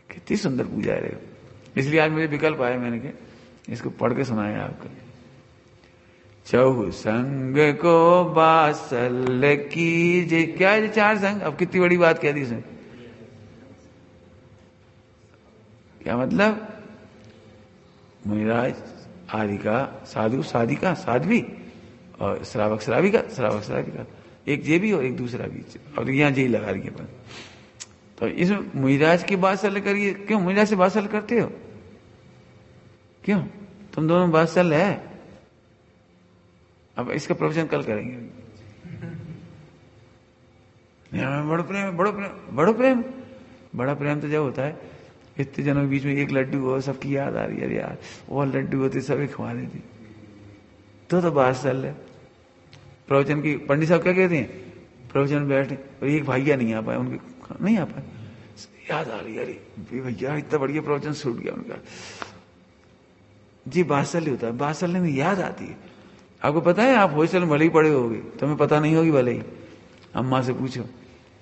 कितनी सुंदर पूजा है। इसलिए आज मुझे विकल्प आया, मैंने कहा इसको पढ़ के सुनाया आपको। चहु संग को बासल कीजे, क्या है 4 संग? अब कितनी बड़ी बात कह दी इसने। क्या मतलब? मुनिराज, आदिका, साधु साधिका, साध्वी, और श्रावक श्राविका, श्रावक श्राविका, एक ये भी और एक दूसरा भी, और यहाँ जे लगा रही है। तो इसमें मुनिराज की बात्सल्य करिए। क्यों मुनिराज से बात्सल्य करते हो? क्यों? तुम दोनों बात्सल्य है। अब इसका प्रवचन कल करेंगे। बड़ो प्रेम, बड़ो प्रेम, बड़ो प्रेम, बड़ा प्रेम तो जब होता है इतने जनों के बीच में एक लड्डू हो, सबकी याद आ रही है, यार और लड्डू होते सभी खवा देती, तो बात्सल्य। प्रवचन की पंडित साहब क्या कहते हैं? प्रवचन में बैठे और एक भैया नहीं आ पाए, उनके नहीं आ पाए, याद आ रही, अरे भैया इतना बढ़िया प्रवचन छूट गया उनका। जी बात्सल्य होता है, बात्सल्य में याद आती है। आपको पता है, आप हॉस्टल में भले ही पड़े होगे, तुम्हें पता नहीं होगी, भले ही अम्मा से पूछो,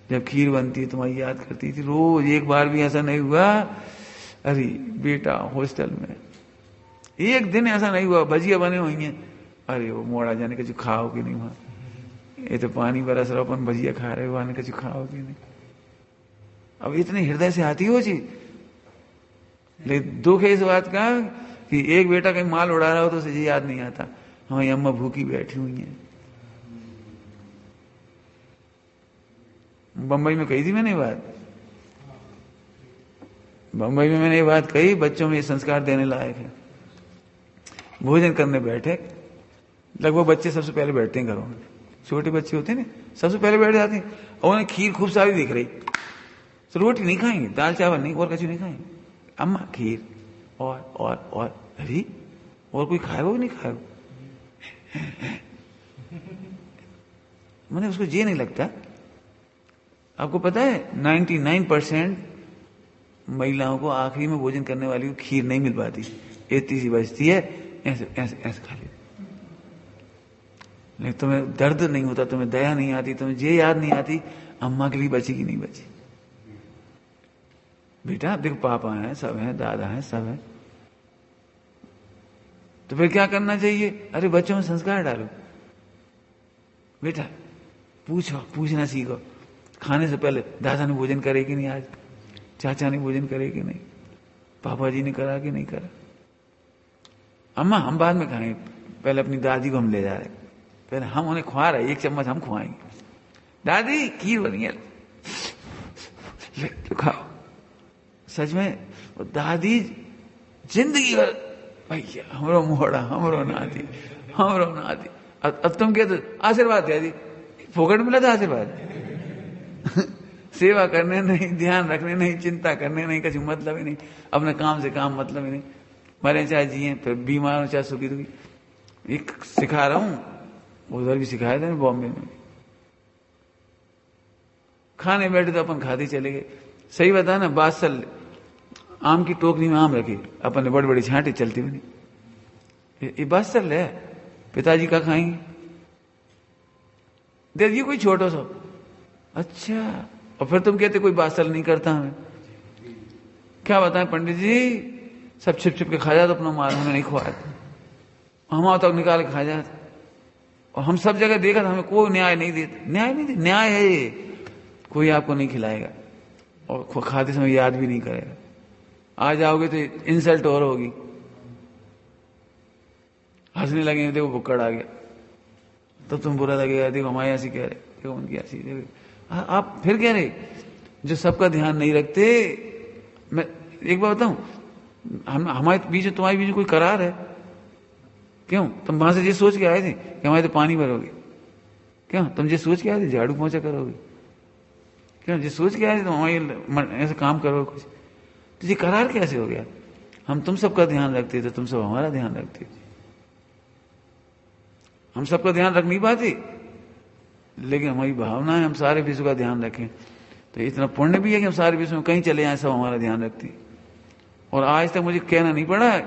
जब खीर बनती तुम्हारी याद करती थी रोज। एक बार भी ऐसा नहीं हुआ अरे बेटा हॉस्टल में एक दिन ऐसा नहीं हुआ भजिया बने हुई हैं, अरे वो मोड़ा जाने का जो खाओ कि नहीं, वहां ये तो पानी बरस रहा अपन भजिया खा रहे हो, आने का जो खाओ कि नहीं। अब इतने हृदय से आती हो चीज, लेकिन दुख है इस बात का कि एक बेटा कहीं माल उड़ा रहा हो तो उसे याद नहीं आता हमारी अम्मा भूखी बैठी हुई है। बंबई में कही थी मैंने बात, बंबई में मैंने ये बात कही, बच्चों में ये संस्कार देने लायक है। भोजन करने बैठे, लगभग बच्चे सबसे पहले बैठते हैं घरों में, छोटे बच्चे होते हैं ना सबसे पहले बैठ जाते हैं, और उन्हें खीर खूब सारी दिख रही, तो रोटी नहीं खाएंगे, दाल चावल नहीं, और कछु नहीं खाएंगे, अम्मा खीर और अरे और कोई खाएगा भी नहीं खाएगा। मैंने उसको ये नहीं लगता। आपको पता है 99% महिलाओं को आखिरी में भोजन करने वाली को खीर नहीं मिल पाती, इतनी सी बचती है, ऐसे ऐसे ऐसे खा लेती। लेकिन तुम्हें दर्द नहीं होता, तुम्हें दया नहीं आती, तुम्हें ये याद नहीं आती अम्मा के लिए बची कि नहीं बची। बेटा देखो पापा हैं, सब हैं, दादा हैं, सब हैं, तो फिर क्या करना चाहिए? अरे बच्चों में संस्कार डालो, बेटा पूछो, पूछना सीखो। खाने से पहले दादा ने भोजन करे कि नहीं, आज चाचा ने भोजन करे कि नहीं, पापा जी ने करा कि नहीं करा। अम्मा हम बाद में खाएंगे, पहले अपनी दादी को हम ले जा रहे, पहले हम उन्हें खुआ रहे, एक चम्मच हम खुआएंगे। दादी खीर बनी है, ले तो खाओ। सच में दादी जिंदगी भर भैया हमरो मोड़ा, हमरो नाती, हमरो नाती। अब तुम कहते आशीर्वाद दे दी, फोकट मिला था आशीर्वाद। सेवा करने नहीं, ध्यान रखने नहीं, चिंता करने नहीं, कुछ मतलब ही नहीं, अपने काम से काम मतलब ही नहीं। मरे चाहे जिए, फिर बीमार हो चाहे सुखी दुखी। एक सिखा रहा हूं, उधर भी सिखाया था बॉम्बे में। खाने बैठे तो अपन खाते चले गए। सही बता ना, बादशाह आम की टोकरी में आम रखी, अपन ने बड़ी बड़ी छांटी चलती भी नहीं। ये बादशाह है, पिताजी का खाएंगे, दे दिए कोई छोटा सा। अच्छा, और फिर तुम कहते कोई बादशाह नहीं करता हमें। क्या बताएं पंडित जी, सब छिप छिप के खा जाते, अपना माल हमें नहीं खुआते, हम तक निकाल के खा जाते। और हम सब जगह देखा था, हमें कोई न्याय नहीं देते। न्याय नहीं देते, न्याय है ये, कोई आपको नहीं खिलाएगा और खाते समय याद भी नहीं करेगा। आ जाओगे तो इंसल्ट और होगी, हंसने लगेंगे, देखो भुक्कड़ आ गया, तो तुम बुरा लगेगा, देखो हमारे ऐसी कह रहे, देखो उनकी ऐसी, देखो आप फिर कह रहे जो सबका ध्यान नहीं रखते। मैं एक बार बताऊं, हमारे बीच में तुम्हारे बीच में कोई करार है? क्यों तुम वहां से ये सोच के आए थे कि हमारे तो पानी भरोगे? क्यों तुम ये सोच के आए थे झाड़ू पोंछा करोगे? क्यों ये सोच के आए थे तुम हमारे ऐसे काम करोगे कुछ? तो ये करार कैसे हो गया? हम तुम सबका ध्यान रखते थे, तुम सब हमारा ध्यान रखते थे। हम सबका ध्यान रख नहीं पाते, लेकिन हमारी भावना है हम सारे विश्व का ध्यान रखें। तो इतना पुण्य भी है कि हम सारे विश्व में कहीं चले जाए, सब हमारा ध्यान रखते। और आज तक मुझे कहना नहीं पड़ा,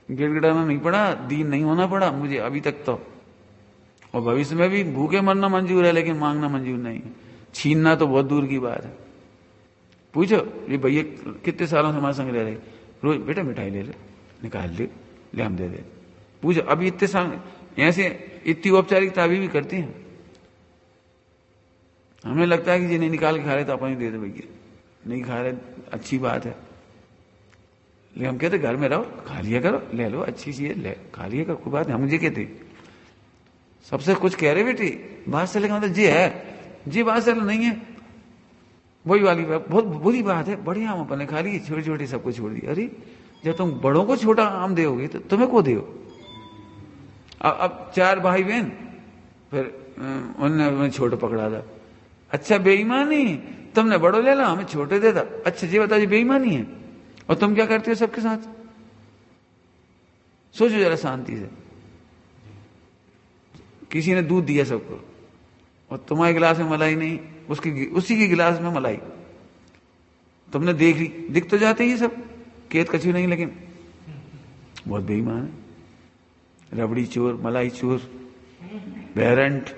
गिड़गिड़ाना नहीं पड़ा, दीन नहीं होना पड़ा मुझे अभी तक तो। और भविष्य में भी भूखे मरना मंजूर है, लेकिन मांगना मंजूर नहीं है, छीनना तो बहुत दूर की बात है। पूछो ये भैया कितने सालों से हमारे संग रह रहे, रोज बेटा मिठाई ले ले, निकाल ले हम दे दे। पूछो अभी इतने साल ऐसे इतनी औपचारिकता अभी भी करते हैं। हमें लगता है कि ये नहीं निकाल के खा रहे तो अपन ही दे दे, भैया नहीं खा रहे अच्छी बात है, लेकिन हम कहते घर में रहो, खा लिया करो, ले लो अच्छी चीज ले खा लिया करो, कोई बात नहीं। हम मुझे कहते सबसे कुछ कह रहे बेटी, बात से लेकर मतलब जी है, जी बात से नहीं है, वही वाली बात बहुत बुरी बात है। बढ़िया आम अपन खा ली, छोटी छोटी सबको छोड़ दी। अरे जब तुम बड़ों को छोटा आम दोगे तो तुम्हें को दो? अब चार भाई बहन, फिर उन्होंने छोटे पकड़ा था। अच्छा बेईमानी, तुमने बड़ो ले ला, हमें छोटे दे दा। अच्छा जी बताओ, बेईमानी है। और तुम क्या करते हो सबके साथ? सोचो जरा शांति से। किसी ने दूध दिया सबको, और तुम्हारे गिलास में मलाई नहीं, उसी के गिलास में मलाई। तुमने देख ली, दिख तो जाते ही सब, केत कछु नहीं, लेकिन बहुत बेईमान है। रबड़ी चोर, मलाई चोर, बेरंट,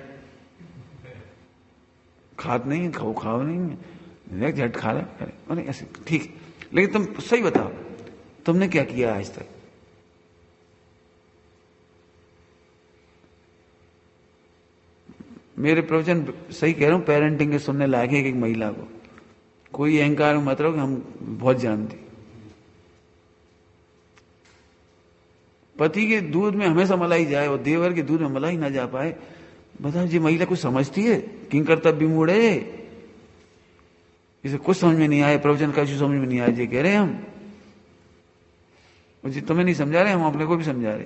खाद नहीं है, खाओ नहीं है, झट खा रहे अरे ऐसे ठीक। लेकिन तुम सही बताओ, तुमने क्या किया आज तक? मेरे प्रवचन सही कह रहा हूं, पेरेंटिंग के सुनने लायक है एक महिला को। कोई अहंकार मत रहो कि हम बहुत जानते। पति के दूध में हमेशा मलाई जाए और देवर के दूध में मलाई ना जा पाए, बताओ जी महिला कुछ समझती है? किंग कर्तव्य विमूढ़ है, इसे कुछ समझ में नहीं आया, प्रवचन का समझ में नहीं आया जी कह रहे हैं हम। जी तुम्हें नहीं समझा रहे, हम अपने को भी समझा रहे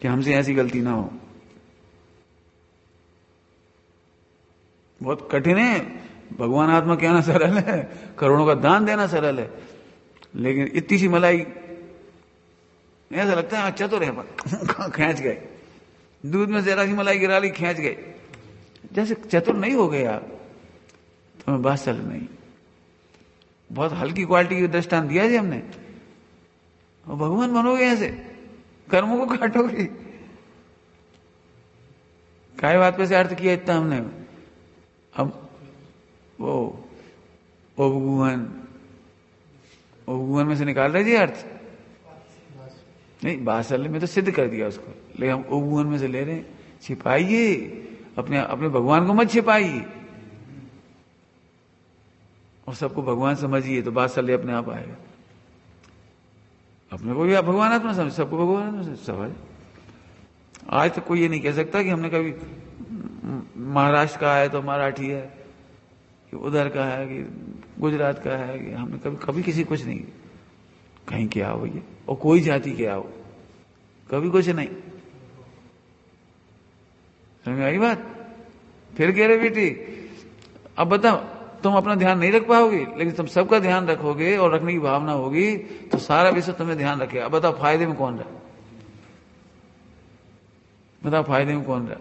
कि हमसे ऐसी गलती ना हो। बहुत कठिन है, भगवान आत्मा कहना सरल है, करोड़ों का दान देना सरल है, लेकिन इतनी सी मलाई ऐसा लगता है चतुर है पर खींच गए, दूध में जरा सी मलाई गिरा ली खींच गए, जैसे चतुर नहीं हो गए आप तो हमें बात चल नहीं। बहुत हल्की क्वालिटी की दृष्टांत दिया जी हमने, और भगवान बनोगे ऐसे, कर्मों को काटोगे। काय बात पे से अर्थ किया इतना हमने। अब वो उपगुहन में से निकाल रहे जी अर्थ, नहीं बासल में तो सिद्ध कर दिया उसको, लेकिन हम उपगुहन में से ले रहे हैं। छिपाइए अपने अपने भगवान को मत छिपाइए, और सबको भगवान समझिए तो बासल अपने आप आएगा। अपने को भी आप भगवान आत्मा समझ, सबको भगवान आत्मा समझ। आज तक कोई ये नहीं कह सकता कि हमने कभी महाराष्ट्र का है तो मराठी है, कि उधर का है, कि गुजरात का है, कि हमने कभी किसी कुछ नहीं, कहीं क्या हो ये, और कोई जाति क्या हो, कभी कुछ नहीं। समझ आई बात? फिर कह रहे बेटी अब बताओ, तुम अपना ध्यान नहीं रख पाओगे, लेकिन तुम सबका ध्यान रखोगे और रखने की भावना होगी तो सारा विश्व तुम्हें ध्यान रखेगा। अब बताओ फायदे में कौन रहा? बताओ फायदे में कौन रहा?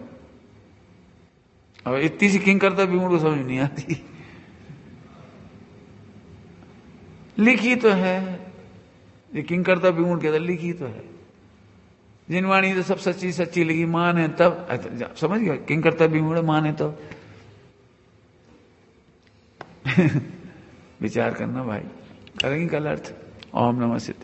अब इतनी सी किंग कर्तव्य विमूढ़ को समझ नहीं आती। लिखी तो है, ये किंग कर्तव्य विमूढ़ के अंदर लिखी तो है, जिनवाणी तो सब सच्ची सच्ची लिखी, मान है तब समझ गया, किंग कर्तव्य विमूढ़ मान है तो विचार करना भाई, करेंगे कल अर्थ। ओम नमः सिद्ध।